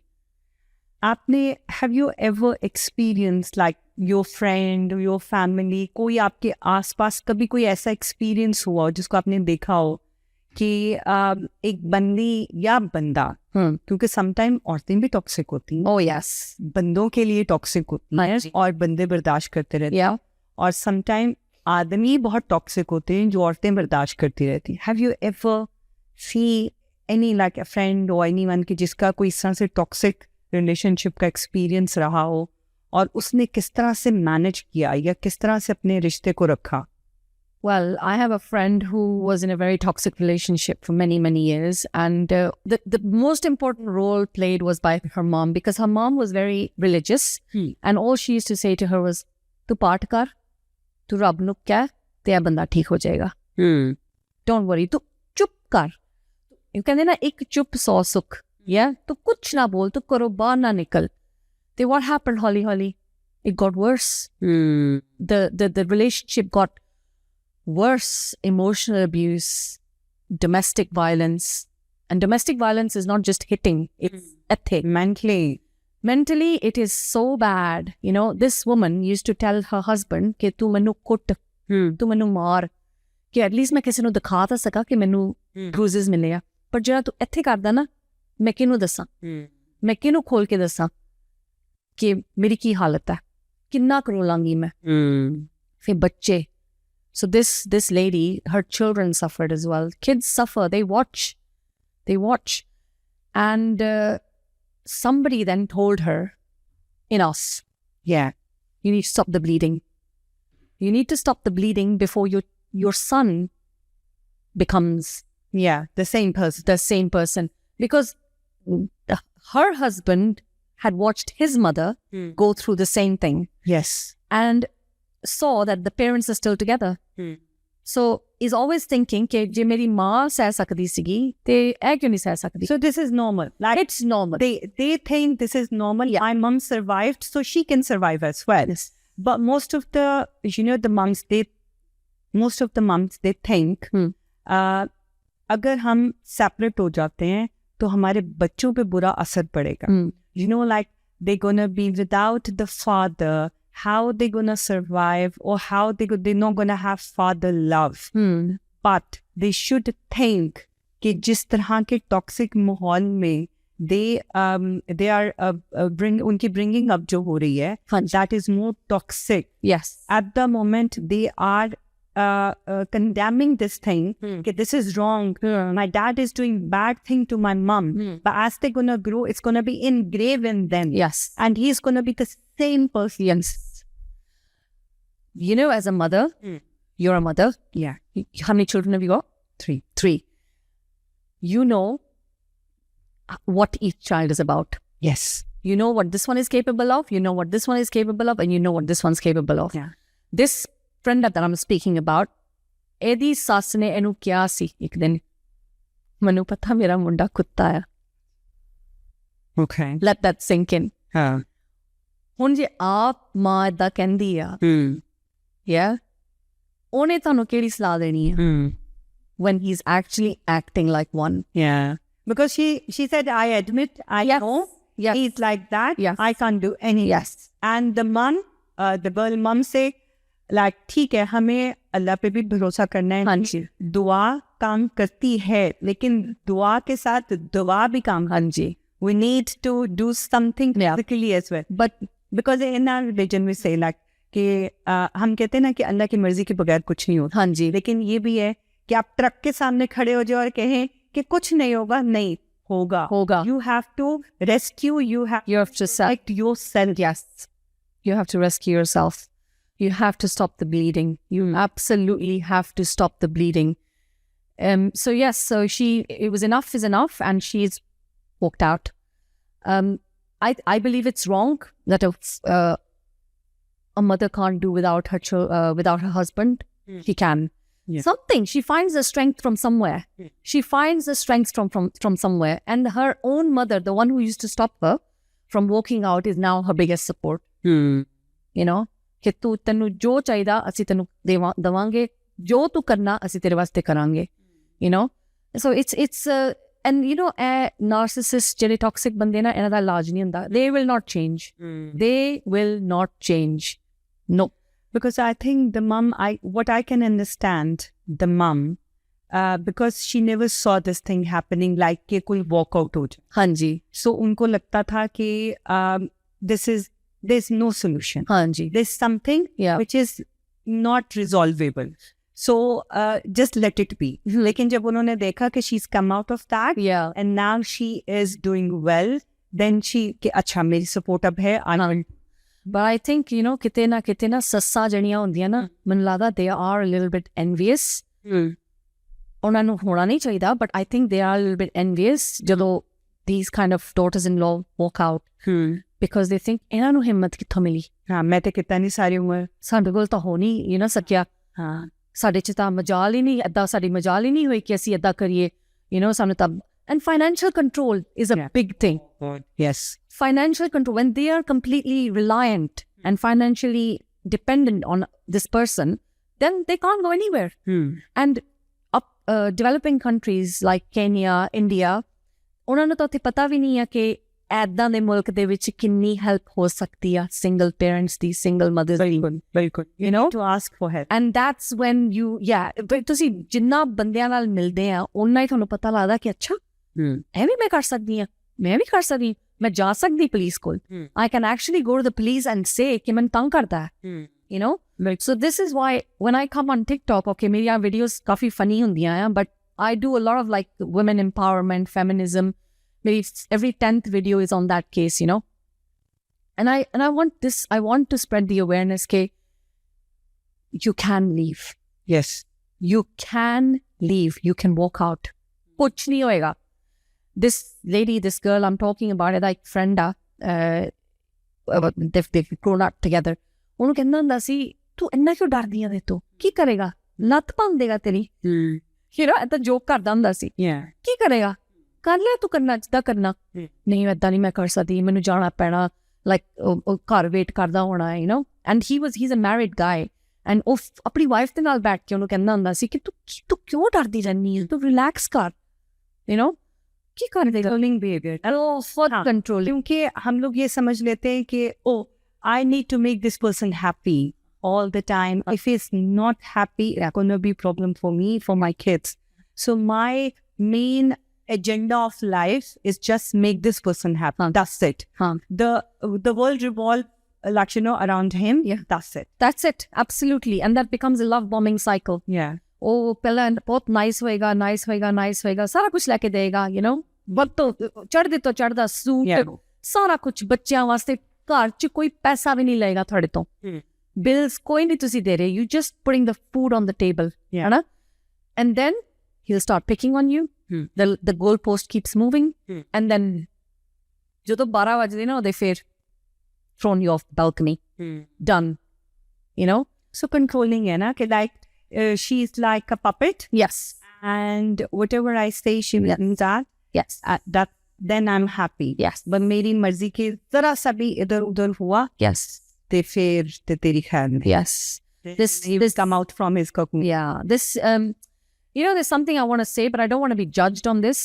आपने have you ever experienced like your friend or your family, कोई आपके आसपास कभी कोई ऐसा एक्सपीरियंस हुआ जिसको आपने देखा हो कि एक बंदी या बंदा, क्योंकि समटाइम औरतें भी टॉक्सिक होती हैं. Oh yes. बंदों के लिए टॉक्सिक होती हैं और बंदे बर्दाश्त करते रहते हैं. और समटाइम आदमी बहुत टॉक्सिक होते हैं जो औरतें बर्दाश्त करती रहती हैं. Have you ever see any like a friend और एनीवन कि जिसका कोई इस तरह से टॉक्सिक रिलेशनशिप का एक्सपीरियंस रहा हो और उसने किस तरह से मैनेज किया या किस तरह से अपने रिश्ते को रखा? Well, I have a friend who was in a very toxic relationship for many, many years. And the most important role played was by her mom, because her mom was very religious. And all she used to say to her was, tu paat kar, tu rab nu kya, tera banda theek ho jayega. Don't worry, tu chup kar. You can na ek chup so sukh. Yeah, tu kuch na bol, tu karo baar na nikal. Then what happened, Holly? It got worse. The relationship got worse. Emotional abuse, domestic violence. And domestic violence is not just hitting, it's ethic. Mentally, it is so bad. You know, this woman used to tell her husband कि तू मैनू कुट, तू मैनू मार, कि at least मैं किसी नू दिखा ता सका कि मैनू bruises मिले आ. पर जरा तू इत्थे करदा ना, मैं किनू दसां, मैं किनू खोल के दसां कि मेरी की हालत है, किन्ना करोलांगी मैं. फिर बच्चे. So this lady, her children suffered as well. Kids suffer. They watch. And somebody then told her, you need to stop the bleeding. You need to stop the bleeding before your son becomes the same person. Because her husband had watched his mother go through the same thing. Yes. And saw that the parents are still together. So is always thinking कि जे मेरी माँ सह सकदी सीगी ते ऐ क्यों नहीं सह सकदी. So this is normal. Like it's normal. They think this is normal. My mom survived, so she can survive as well. Yes. But most of the moms they think अगर हम separate हो जाते हैं तो हमारे बच्चों पे बुरा असर पड़ेगा. You know, like they're gonna be without the father. How they gonna survive, or how they're not gonna have father love. But they should think कि जिस तरह के toxic माहौल में they are उनकी bringing up जो हो रही है, that is more toxic. Yes. At the moment they are condemning this thing, okay, this is wrong, my dad is doing bad thing to my mom, but as they're gonna grow, it's gonna be engraved in them. Yes. And he's gonna be the same person. Yes. You know, as a mother, you're a mother. Yeah. How many children have you got? 3. 3. You know what each child is about. Yes. You know what this one is capable of, you know what this one is capable of, and you know what this one's capable of. Yeah. This friend that I'm speaking about, ਇਹਦੀ ਸੱਸ ਨੇ ਇਹਨੂੰ ਕਿਹਾ ਸੀ ਇੱਕ ਦਿਨ, ਮੈਨੂੰ ਪਤਾ ਮੇਰਾ ਮੁੰਡਾ ਕੁੱਤਾ ਆ. Okay. Let that sink in. Huh. ਹੁਣ ਜੇ ਆਪ ਮਾਂ ਏਦਾਂ ਕਹਿੰਦੀ ਆ, yeah, ਉਹਨੇ ਤੁਹਾਨੂੰ ਕਿਹੜੀ ਸਲਾਹ ਦੇਣੀ ਆ? When he's actually acting like one. Yeah. Because she said, I admit, I know he's like that. Yes. I can't do anything. Yes. And the mom, the girl mom say, like, ठीक है, हमें अल्लाह पे भी भरोसा करना है. हाँ जी. दुआ काम करती है, लेकिन दुआ के साथ दुआ भी काम. हाँ जी. We need to do something physically as well. But because in our religion we say like कि हम कहते हैं ना कि अल्लाह की मर्जी के बगैर कुछ नहीं होता. हाँ जी. लेकिन ये भी है कि आप ट्रक के सामने खड़े हो जाओ और कहें कि कुछ नहीं होगा, नहीं होगा. You have to rescue, you have to protect yourself. Yes. You have to rescue yourself. You have to stop the bleeding. You absolutely have to stop the bleeding. So yes, so it was enough is enough, and she's walked out. I believe it's wrong that a mother can't do without her husband. She can. Yeah. Something. She finds the strength from somewhere. She finds the strength from somewhere. And her own mother, the one who used to stop her from walking out, is now her biggest support. You know? कि तू तेनू जो चाहिदा असी तेनू देवांगे, जो तू करना असी तेरे वास्ते करांगे. You know? So it's and you know, narcissists, ਜਿਹੜੇ toxic ਬੰਦੇ ਨਾ, ਇਹਨਾਂ ਦਾ ਇਲਾਜ ਨਹੀਂ ਹੁੰਦਾ. They will not change. They will not change. No. Because I think the mum, what I can understand, the mum, because she never saw this thing happening, like कि कोई walk out हो जाए. हाँ जी. So उनको लगता था कि there's no solution. हाँ जी. There's something which is not resolvable. So just let it be. लेकिन जब उन्होंने देखा कि she's come out of that, and now she is doing well, then कि अच्छा मेरी support अब है. But I think, you know, किते ना सस्सा जड़ियां होंदियां ना, मन लगदा they are a little bit envious. ਉਹਨਾਂ ਨੂੰ ਹੋਣਾ ਨਹੀਂ ਚਾਹੀਦਾ, but I think they are a little bit envious ਜਦੋਂ these kind of daughters-in-law walk out. Because they think ਇਹਨਾਂ ਨੂੰ ਹਿੰਮਤ ਕਿੱਥੋਂ ਮਿਲੀ? ਹਾਂ, ਮੈਂ ਤੇ ਕਿਤਾ ਨਹੀਂ ਸਾਰੀ ਉਮਰ, ਸਾਡੇ ਕੋਲ ਤਾਂ ਹੋ ਨਹੀਂ, you know, ਸਕਿਆ. ਹਾਂ, ਸਾਡੇ ਚ ਤਾਂ ਮਜਾਲ ਹੀ ਨਹੀਂ, ਏਦਾਂ ਸਾਡੀ ਮਜਾਲ ਹੀ ਨਹੀਂ ਹੋਈ ਕਿ ਅਸੀਂ ਏਦਾਂ ਕਰੀਏ. You know, ਸਾਨੂੰ ਤਾਂ, and financial control is a big thing. Yes. Financial control, when they are completely reliant and financially dependent on this person, then they can't go anywhere. And developing countries like Kenya, India, ਉਹਨਾਂ ਨੂੰ ਤਾਂ ਉੱਥੇ ਪਤਾ ਵੀ ਨਹੀਂ ਹੈ ਕਿ ਏਦਾਂ ਦੇ ਮੁਲਕ ਦੇ ਵਿੱਚ ਕਿੰਨੀ ਹੈਲਪ ਹੋ ਸਕਦੀ ਆ single parents the, single mothers the. Very good. You know, to ask for help. And that's when ਤੁਸੀਂ ਜਿੰਨਾ ਬੰਦਿਆਂ ਨਾਲ ਮਿਲਦੇ ਆ, ਉਹਨਾਂ ਹੀ ਤੁਹਾਨੂੰ ਪਤਾ ਲੱਗਦਾ ਕਿ ਅੱਛਾ, ਇਹ ਵੀ ਮੈਂ ਕਰ ਸਕਦੀ ਹਾਂ, ਮੈਂ ਵੀ ਕਰ ਸਕਦੀ, ਮੈਂ ਜਾ ਸਕਦੀ ਪੁਲਿਸ ਕੋਲ. I can actually go to the police and say ਕਿ ਮੈਨੂੰ ਤੰਗ ਕਰਦਾ ਹੈ. You know? So this is why when I come on TikTok, okay, ਮੇਰੀਆਂ videos ਕਾਫੀ funny ਹੁੰਦੀਆਂ ਆ, but I do a lot of like women empowerment, feminism. Maybe every 10th video is on that case, you know? And I want to spread the awareness that you can leave. Yes. You can leave. You can walk out. Kuch nahi hoega. This lady, this girl I'm talking about, is like friend, they've grown up together. ਉਹਨੂੰ ਕਹਿੰਦਾ ਹੁੰਦਾ ਸੀ, ਤੂੰ ਇੰਨਾ ਕਿਉਂ ਡਰਦੀ ਆ? ਦੇ ਤੂੰ ਕੀ ਕਰੇਗਾ? ਲੱਤ ਭੰਨ ਦੇਗਾ ਤੇਰੀ. You know, ਏਦਾਂ joke ਕਰਦਾ ਹੁੰਦਾ ਸੀ. ਕੀ ਕਰੇਗਾ? ਕਰ ਲੈ ਤੂੰ ਕਰਨਾ ਜਿੱਦਾਂ ਕਰਨਾ. ਨਹੀਂ, ਏਦਾਂ ਨਹੀਂ ਮੈਂ ਕਰ ਸਕਦੀ, ਮੈਨੂੰ ਜਾਣਾ ਪੈਣਾ, ਲਾਈਕ ਘਰ ਵੇਟ ਕਰਦਾ ਹੋਣਾ, you know. And he's a married guy. And ਉਹ ਆਪਣੀ ਵਾਈਫ ਦੇ ਨਾਲ ਬੈਠ ਕੇ ਉਹਨੂੰ ਕਹਿੰਦਾ ਹੁੰਦਾ ਸੀ ਕਿ ਤੂੰ ਕਿਉਂ ਡਰਦੀ ਰਹਿੰਦੀ ਹੈ, ਤੂੰ ਰਿਲੈਕਸ ਕਰ, you know. ਕੀ ਕਰ ਦੇਗਾ? Controlling behavior. For control. क्योंकि हम लोग ये समझ लेते हैं कि I need to make this person happy all the time. If he's not happy, it's going to be a problem for me, for my kids. So my main agenda of life is just make this person happy. That's it. The world revolves, like, you know, around him. Yeah. That's it. That's it. Absolutely. And that becomes a love bombing cycle. Yeah. ਉਹ ਪਹਿਲਾਂ ਬਹੁਤ nice ਹੋਏਗਾ ਸਾਰਾ ਕੁਝ ਲੈ ਕੇ ਦੇਗਾ, you know, ਵੱਧ ਤੋਂ ਚੜ੍ਹਦੇ ਤੋਂ ਚੜ੍ਹਦਾ ਸੂਟ, ਸਾਰਾ ਕੁਝ ਬੱਚਿਆਂ ਵਾਸਤੇ, ਘਰ 'ਚ ਕੋਈ ਪੈਸਾ ਵੀ ਨਹੀਂ ਲਏਗਾ ਤੁਹਾਡੇ ਤੋਂ, ਬਿਲਸ ਕੋਈ ਨਹੀਂ ਤੁਸੀਂ ਦੇ ਰਹੇ, you just putting the food on the table, ਹੈ ਨਾ, and then he'll start picking on you, the goalpost keeps moving, and then ਜਦੋਂ 12 ਵਜਦੇ ਨਾ ਉਹਦੇ ਫਿਰ thrown you off the balcony, done, you know. So controlling है ना, कि like she's like a puppet. Yes. And whatever I say, she will that. Yes. That then I'm happy. Yes. But मेरी मर्जी के जरा सा भी इधर उधर हुआ, Yes. ते फिर ते तेरी खैर नहीं. Yes. This come out from his cocoon. Yeah. This, you know, there's something I want to say, but I don't want to be judged on this.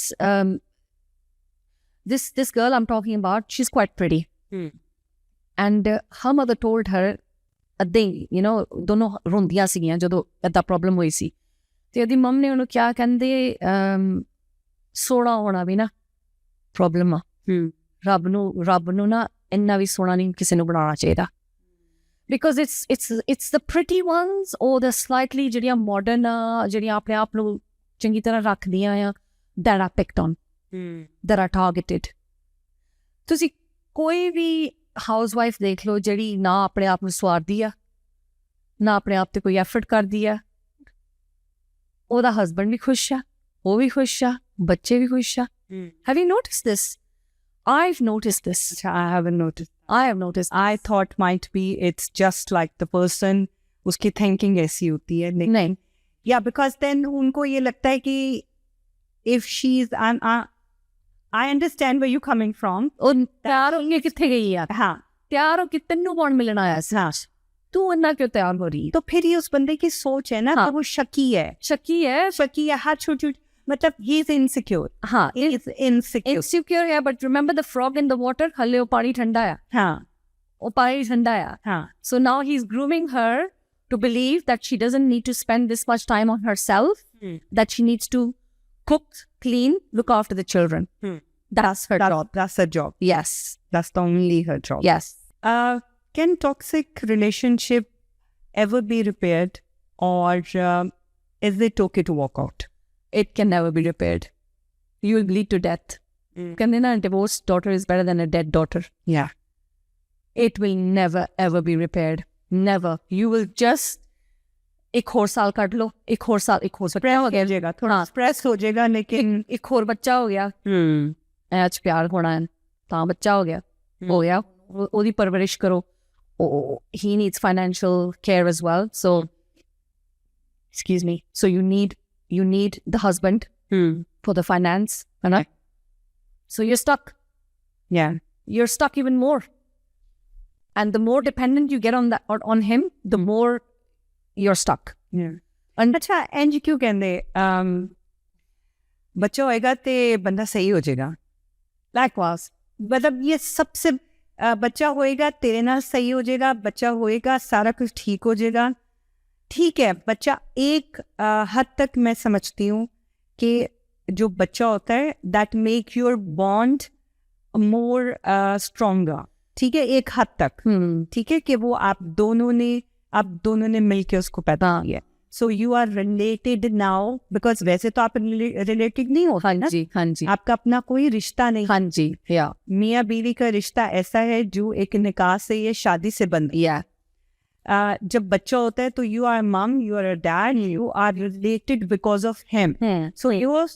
This girl I'm talking about, she's quite pretty. And her mother told her, you know, ਦੋਨੋਂ ਰੋਂਦੀਆਂ ਸੀਗੀਆਂ ਜਦੋਂ ਏਦਾਂ problem ਹੋਈ ਸੀ, ਤੇ ਉਹਦੀ ਮੰਮ ਨੇ ਉਹਨੂੰ ਕਿਹਾ, ਕਹਿੰਦੇ ਸੋਹਣਾ ਹੋਣਾ ਵੀ ਨਾ ਪ੍ਰੋਬਲਮ ਆ, ਰੱਬ ਨੂੰ ਨਾ ਇੰਨਾ ਵੀ ਸੋਹਣਾ ਨਹੀਂ ਕਿਸੇ ਨੂੰ ਬਣਾਉਣਾ ਚਾਹੀਦਾ, because it's the pretty ones or the slightly ਜਿਹੜੀਆਂ modern ਆ, ਜਿਹੜੀਆਂ ਆਪਣੇ ਆਪ ਨੂੰ ਚੰਗੀ ਤਰ੍ਹਾਂ ਰੱਖਦੀਆਂ ਆ, that are picked on, that are targeted. ਤੁਸੀਂ ਕੋਈ ਵੀ ਹਾਊਸਵਾਈਫ ਦੇਖ ਲਓ ਜਿਹੜੀ ਨਾ ਆਪਣੇ ਆਪ ਨੂੰ ਸਵਾਰਦੀ ਆ, ਨਾ ਆਪਣੇ ਆਪ ਤੇ ਕੋਈ ਐਫਰਟ ਕਰਦੀ ਆ, ਉਹਦਾ ਹਸਬੈਂਡ ਵੀ ਖੁਸ਼ ਆ, ਉਹ ਵੀ ਖੁਸ਼ ਆ, ਬੱਚੇ ਵੀ ਖੁਸ਼ ਆ. Have you noticed this? I've noticed this. I haven't noticed. I have noticed. I thought might be it's just like the person, उसकी thinking ऐसी होती है. नहीं. Yeah, because then उनको ये लगता है कि if she's I understand where you're coming from. ਉਹ ਤਿਆਰ ਹੋ ਕੇ ਕਿੱਥੇ ਗਈ ਆ? हाँ. ਤਿਆਰ ਹੋ ਕੇ ਤੈਨੂੰ ਕੌਣ ਮਿਲਣ ਆਇਆ ਸੀ? ਤੂੰ ਇੰਨਾ ਕਿਉਂ ਤਿਆਰ ਹੋ ਰਹੀ? तो फिर ये उस बंदे की सोच है ना, हाँ. तो वो शकी है, शकी है, हर छोटी, मतलब he is insecure. हाँ, he is insecure. है, but remember the frog in the water? हले वो पानी ठंडा है. हाँ. वो पानी ठंडा है. हाँ. So now he's grooming her to believe that she doesn't need to spend this much time on herself, that she needs to cook, clean, look after the children. That's her job. That's her job. Yes. That's the only her job. Yes. Can toxic relationship ever be repaired, or is it okay to walk out? It can never be repaired. You will bleed to death. A divorced daughter is better than a dead daughter. Yeah. It will never ever be repaired. Never. You will just एक और साल काट लो, एक और साल, एक और बच्चा हो गया, थोड़ा स्ट्रेस हो जाएगा, लेकिन एक और बच्चा हो गया, आज प्यार होना है, ਤਾਂ ਬੱਚਾ ਹੋ ਗਿਆ, ਉਹਦੀ ਪਰਵਰਿਸ਼ ਕਰੋ. He needs financial care as well. So, excuse me. So you need the husband for the finance, right? So you're stuck. Yeah, you're stuck even more. And the more dependent you get on him, the more you're stuck. Yeah. And अच्छा, इंज क्यों कहते बच्चा होएगा ते बंदा सही हो जाएगा? Likewise. मतलब ये सबसे बच्चा होएगा तेरे नाल सही हो जाएगा, बच्चा होएगा सारा कुछ ठीक हो जाएगा. ठीक है, बच्चा एक हद तक मैं समझती हूँ कि जो बच्चा होता है that make your bond more stronger. ठीक है, एक हद तक. ठीक है, कि वो आप दोनों ने मिलके उसको पैदा किया. So you are related now, because वैसे तो आप रिलेटेड नहीं हो. हाँ जी, हाँ जी. आपका अपना कोई रिश्ता नहीं. हाँ जी. या मियाँ बीवी का रिश्ता ऐसा है जो एक निकाह से या शादी से बनता है. जब बच्चा होता है तो you are mum, you are a dad, you are related because of him. So your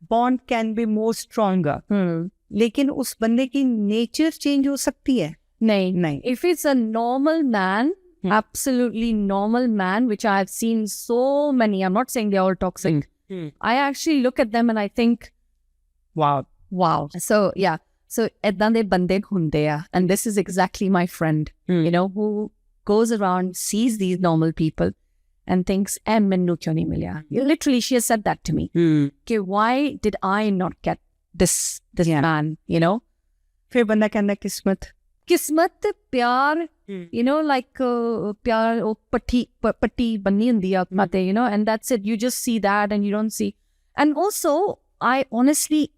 bond can be more stronger. लेकिन उस बंदे की नेचर चेंज हो सकती है. नहीं. If it's a normal man, absolutely normal man, which I have seen so many, I'm not saying they're all toxic. I actually look at them and I think, wow. So yeah, so ਏਦਾਂ ਦੇ ਬੰਦੇ ਹੁੰਦੇ ਆ, and this is exactly my friend, you know, who goes around, sees these normal people and thinks, ਮੈਨੂੰ ਕਿਉਂ ਨਹੀਂ ਮਿਲਿਆ? Literally, she has said that to me. Okay, why did I not get this man, you know? फिर बंदा कहता किस्मत, प्यार, you know, like प्यार वो पट्टी बन्नी हुंदी आ माते, you know, and that's it. You just see that and you don't see. And also I honestly,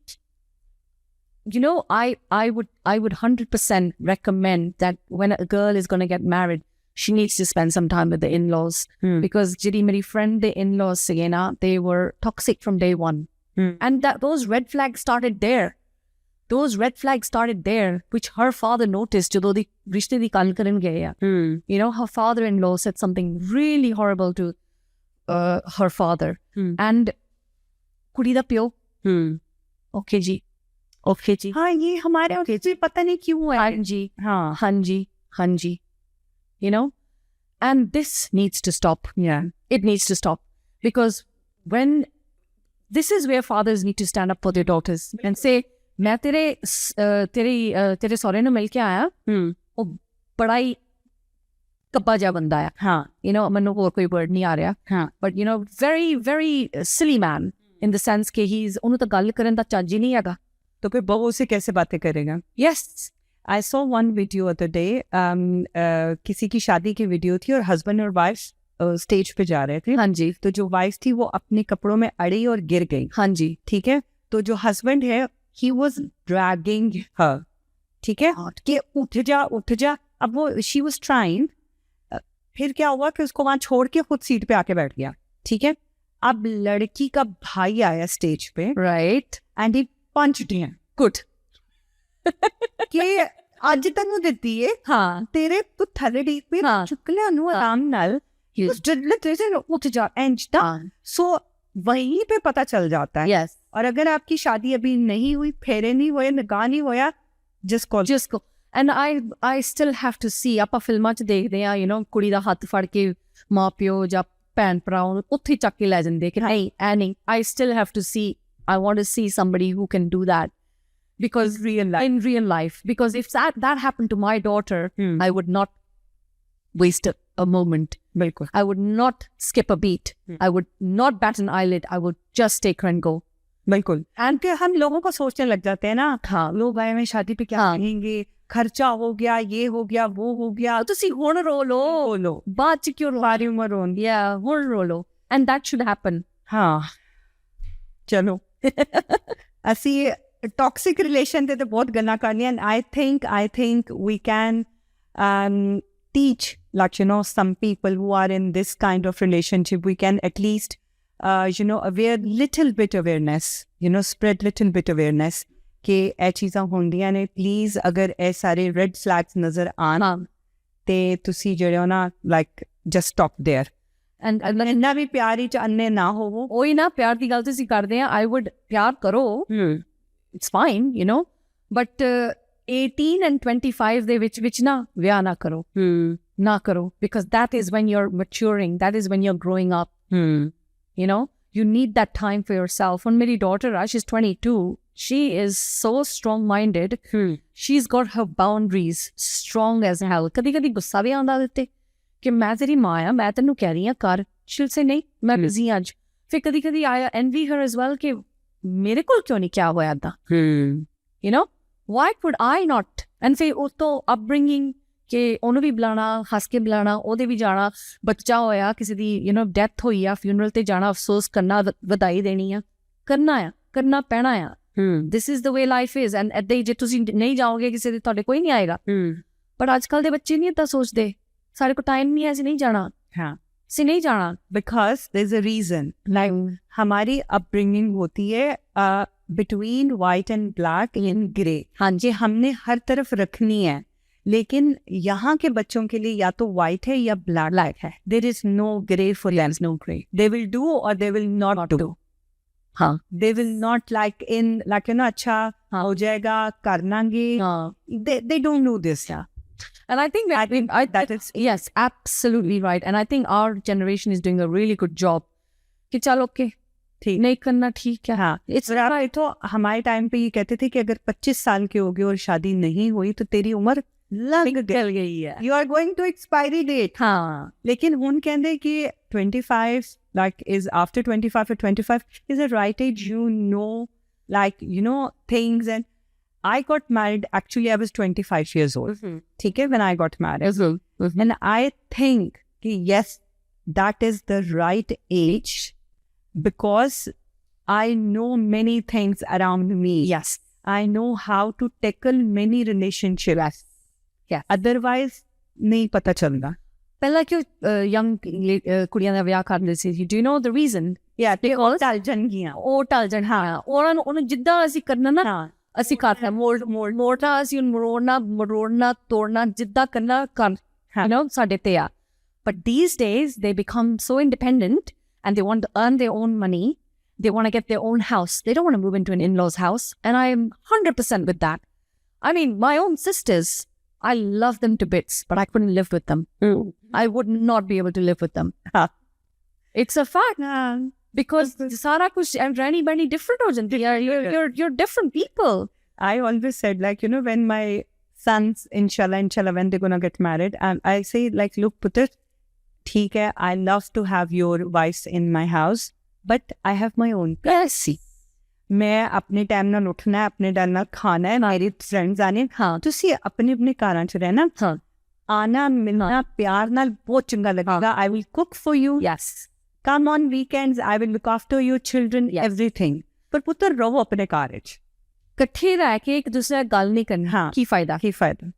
I would 100% recommend that when a girl is going to get married, she needs to spend some time with the in-laws. Because jiri meri friend, the in-laws sige na, they were toxic from day one. And those red flags started there. Those red flags started there, which her father noticed. Jado di rishte di kal karan gaya. Her father-in-law said something really horrible to her father. And kudi da pyo, okay ji. हाँ ये हमारे यहाँ भी पता नहीं क्यों हुआ है. हाँ जी. And this needs to stop. Yeah. It needs to stop. Because this is where fathers need to stand up for their daughters and say, मैं तेरे सौरे ने मिल के आया, वो बड़ा ही कब्बा जा बंदा है. हाँ. मैंने और कोई word नहीं आ रहा. हाँ. But very, very silly man in the sense कि उन्हें तो गल करन दा चज ही नहीं हैगा. तो फिर बहू से कैसे बातें करेगा? Yes. I saw one video other day. किसी की शादी की वीडियो थी और हस्बैंड और वाइफ स्टेज पे जा रहे थे. हाँ जी. तो जो वाइफ थी वो अपने कपड़ों में अड़ी और गिर गई. हाँ जी. ठीक है. तो जो हस्बैंड है he was dragging her. ठीक है. कि उठ जा. अब वो she was trying. फिर क्या हुआ कि उसको वहां छोड़ के खुद सीट पे आके बैठ गया. ठीक है. अब लड़की का भाई आया स्टेज पे. Right. And he punched him. Good. कि ਅੱਜ ਤੈਨੂੰ ਦਿੱਤੀ ਏ. ਹਾਂ. ਤੇਰੇ ਤੂੰ ਥੱਲੇ ਡੀਪ पे ਚੁੱਕ ਲਿਆ ਨੂੰ ਆਰਾਮ ਨਾਲ. उठ जा एंड सो वहीं पे पता चल जाता है. Yes. और अगर आपकी शादी अभी नहीं हुई, फेरे नहीं हुए, निकाह नहीं होया, just go. And I still have to see, ਆਪਾਂ ਫਿਲਮਾਂ 'ਚ ਦੇਖਦੇ ਆ, ਕੁੜੀ ਦਾ ਹੱਥ ਫੜ ਕੇ ਮਾਪਿਓ ਜਾਂ ਭੈਣ ਭਰਾ ਉਹਨੂੰ ਉੱਥੇ ਚੱਕ ਕੇ ਲੈ ਜਾਂਦੇ ਕਿ ਨਹੀਂ ਐ ਨਹੀਂ. I still have to see, I want to see somebody who can do that. Because in real life, because if that happened to my daughter, I would not waste a moment. बिल्कुल. I would not skip a beat. I would not bat an eyelid. I would just take her and go. बिल्कुल. And हम लोगों को सोचने लग जाते हैं ना. हाँ. लोग आए में शादी पे क्या कहेंगे, खर्चा हो गया, ये हो गया, वो हो गया. तो सी हुण रोलो बात च क्यों सारी उम्र होंगी. हुण रोलो. And that should happen. हाँ. चलो. ਅਸੀਂ टॉक्सिक रिलेशन ते बहुत गल्लां करनियां. And I think we can teach, like, some people who are in this kind of relationship, we can at least, aware little bit awareness, spread little bit awareness कि ਇਹ ਚੀਜ਼ਾਂ ਹੁੰਦੀਆਂ ਨੇ. ਪਲੀਜ਼ ਅਗਰ ਇਹ ਸਾਰੇ ਰੈੱਡ ਫਲੈਗਸ ਨਜ਼ਰ ਆਣ ਤੇ ਤੁਸੀਂ ਜਿਹੜੇ ਹੋ ਨਾ, like just stop there. And ਇੰਨਾ ਵੀ ਪਿਆਰ ਹੀ ਚ ਅੰਨੇ ਨਾ ਹੋਵੋ. ਉਹੀ ਨਾ, ਪਿਆਰ ਦੀ ਗੱਲ ਤੁਸੀਂ ਕਰਦੇ ਆ. I would ਪਿਆਰ ਕਰੋ. It's fine, but 18 and 25 ਦੇ ਵਿੱਚ ਨਾ ਵਿਆਹ ਨਾ ਕਰੋ. ਨਾ ਕਰੋ. Because that is when you're maturing. That is when you're growing up. You need that time for yourself. When my daughter, she's 22, she is so strong-minded. She's got her boundaries strong as hell. ਕਦੀ ਗੁੱਸਾ ਵੀ ਆਉਂਦਾ ਦਿੱਤੇ ਕਿ ਮੈਂ ਤੇਰੀ ਮਾਂ ਆ, ਮੈਂ ਤੈਨੂੰ ਕਹਿ ਰਹੀ ਆ ਕਰ. She'll say ਨਹੀਂ, ਮੈਂ ਬਿਜ਼ੀ ਅੱਜ. ਫਿਰ ਕਦੀ ਆਇਆ envy her as well ਕਿ ਮੇਰੇ ਕੋਲ ਕਿਉਂ ਨਹੀਂ ਕਿਆ ਹੋਇਆ ਏਦਾਂ. Why would I not? And ਫਿਰ ਉਹ ਤੋਂ upbringing ਕਿ ਉਹਨੂੰ ਵੀ ਬੁਲਾਣਾ, ਹੱਸ ਕੇ ਬੁਲਾਣਾ, ਉਹਦੇ ਵੀ ਜਾਣਾ. ਬੱਚਾ ਹੋਇਆ, ਕਿਸੇ ਦੀ ਡੈਥ ਹੋਈ ਆ, ਫਿਊਨਰਲ ਤੇ ਜਾਣਾ, ਅਫਸੋਸ ਕਰਨਾ, ਵਧਾਈ ਦੇਣੀ ਆ, ਕਰਨਾ ਪੈਣਾ ਆ. This is the way life is. And ਏਦਾਂ ਜੇ ਤੁਸੀਂ ਨਹੀਂ ਜਾਓਗੇ ਕਿਸੇ ਦੇ, ਤੁਹਾਡੇ ਕੋਈ ਨਹੀਂ ਆਏਗਾ. ਪਰ ਅੱਜ ਕੱਲ੍ਹ ਦੇ ਬੱਚੇ ਨਹੀਂ ਏਦਾਂ ਸੋਚਦੇ. ਸਾਡੇ ਕੋਲ ਟਾਈਮ ਨਹੀਂ ਹੈ, ਅਸੀਂ ਨਹੀਂ ਜਾਣਾ. हाँ. ਅਸੀਂ ਨਹੀਂ ਜਾਣਾ. Because there's a reason. Like हमारी upbringing होती है between white and black and grey. हाँ जी, हमने हर तरफ रखनी है. लेकिन यहाँ के बच्चों के लिए या तो white है या black है. There is no grey for them. No grey. They will do or they will not do. हाँ. They will not like अच्छा हो जाएगा, कर लांगे. They don't do this. Yeah. And I think that is, yes, absolutely right. And I think our generation is doing a really good job. कि चलो okay, ठीक नहीं करना ठीक है. हाँ. तो हमारे टाइम पे ये कहते थे कि अगर 25 साल के हो गए और शादी नहीं हुई तो तेरी उम्र निकल गई है. You are going to expiry date. हाँ. लेकिन हुन कहते कि 25 like is after 25 or 25 is a right age. Things. And I got married, actually I was 25 years old. ठीक है, when I got married. And I think कि yes, that is the right age, because I know many things around me. Yes. I know how to tackle many relationships. Yes. Otherwise, नहीं पता चलता. ਪਹਿਲਾਂ ਕਿਉਂ young ਕੁੜੀਆਂ ਦਾ ਵਿਆਹ ਕਰਦੇ ਸੀ? Do you know the reason? Yeah, Because ਟਲ ਜਾਣਗੀਆਂ. ਉਹ ਟਲ ਜਾਣ, ਹਾਂ, ਉਹਨੂੰ ਜਿੱਦਾਂ ਅਸੀਂ ਕਰਨਾ ਨਾ, ਹਾਂ. ਅਸੀਂ ਕਰਨਾ, ਮੋੜਨਾ, ਅਸੀਂ ਮਰੋੜਨਾ, ਤੋੜਨਾ, ਜਿੱਦਾਂ ਕਰਨਾ ਕਰ, you know, ਸਾਡੇ ਤੇ ਆ. But these days, they become so independent and they want to earn their own money. They want to get their own house. They don't want to move into an in-law's house. And I'm 100% with that. I mean, my own sisters, I love them to bits, but I couldn't live with them. I would not be able to live with them. It's a fact. Because Sara kuch and anybody different ho jandi hai. You're different people. I always said, like, you know, when my sons, inshallah, when they're going to get married, and I say, like, look, Putter, theek hai, I love to have your wives in my house, but I have my own. Yes. मैं अपने time ਨਾਲ ਉੱਠਣਾ ਹੈ, ਆਪਣੇ time ਨਾਲ ਖਾਣਾ ਹੈ, ਮੇਰੇ ਫਰੈਂਡਸ ਆਣੇ, ਹਾਂ, ਤੁਸੀਂ ਆਪਣੇ ਆਪਣੇ ਘਰਾਂ 'ਚ ਰਹਿਣਾ, ਹਾਂ, ਆਣਾ ਮਿਲਣਾ ਪਿਆਰ ਨਾਲ ਬਹੁਤ ਚੰਗਾ ਲੱਗੇਗਾ. I will cook for you. Yes. Come on weekends, I will look after your children, everything. ਪਰ ਪੁੱਤਰ ਰਹੋ ਆਪਣੇ ਘਰ 'ਚ. ਇਕੱਠੇ ਰਹਿ ਕੇ ਇੱਕ ਦੂਸਰੇ ਨਾਲ ਗੱਲ ਨਹੀਂ ਕਰਨੀ. ਹਾਂ, ਕੀ ਫਾਇਦਾ? ਕੀ ਫਾਇਦਾ?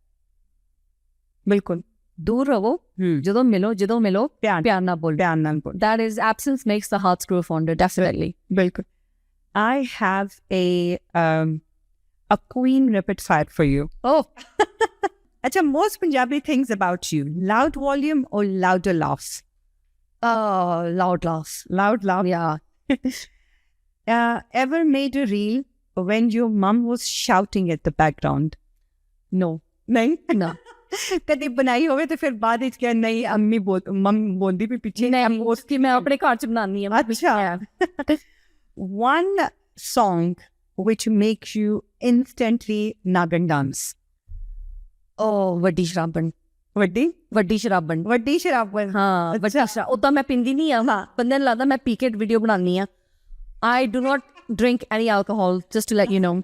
ਬਿਲਕੁਲ. ਦੂਰ ਰਹੋ, ਜਦੋਂ ਮਿਲੋ ਪਿਆਰ ਨਾਲ ਬੋਲੋ. ਪਿਆਰ ਨਾਲ ਬੋਲੋ. That is, absence makes the heart grow fonder, definitely. ਬਿਲਕੁਲ. I have a queen rapid fire for you. Oh. Acha, most Punjabi things about you. Loud volume or louder laughs? Oh, loud laughs. Loud laugh. Yeah. Ever made a reel when your mum was shouting at the background? No. नहीं? No. कभी बनाई होवे तो फिर बाद ਵਿੱਚ क्या नहीं अम्मी मम बोलती भी पीछे नहीं, उसकी मैं अपने घर च बनानी है. अच्छा. One song which makes you instantly nagan dance. Oh, ਵੱਡੀ ਸ਼ਰਾਬਣ. ਵੱਡੀ ਸ਼ਰਾਬਣ. ਹਾਂ, ਵੱਡੀ ਸ਼ਰਾਬ. ਉਦਾਂ ਮੈਂ ਪੀਂਦੀ ਨਹੀਂ ਆ, ਬੰਦੇ ਨੂੰ ਲੱਗਦਾ ਮੈਂ ਪੀ ਕੇ ਵੀਡੀਓ ਬਣਾਉਣੀ ਆ. I do not drink any alcohol, just to let you know.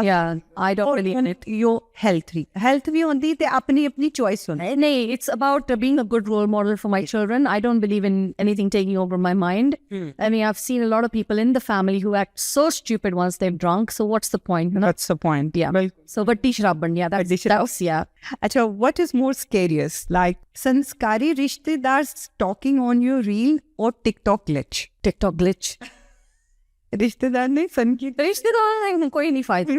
Yeah, I don't believe in it. Your health भी होती ते अपनी choice होती. No, it's about being a good role model for my children. I don't believe in anything taking over my mind. I mean, I've seen a lot of people in the family who act so stupid once they've drunk. So what's the point? That's the point. Yeah. Well, so Vatti Shraban, yeah, that's yeah. Achha, what is more scariest? Like sanskari rishtedar stalking on your reel or TikTok glitch? TikTok glitch. रिश्तेदार नहीं सन की रिश्तेदार कोई नहीं फायदा.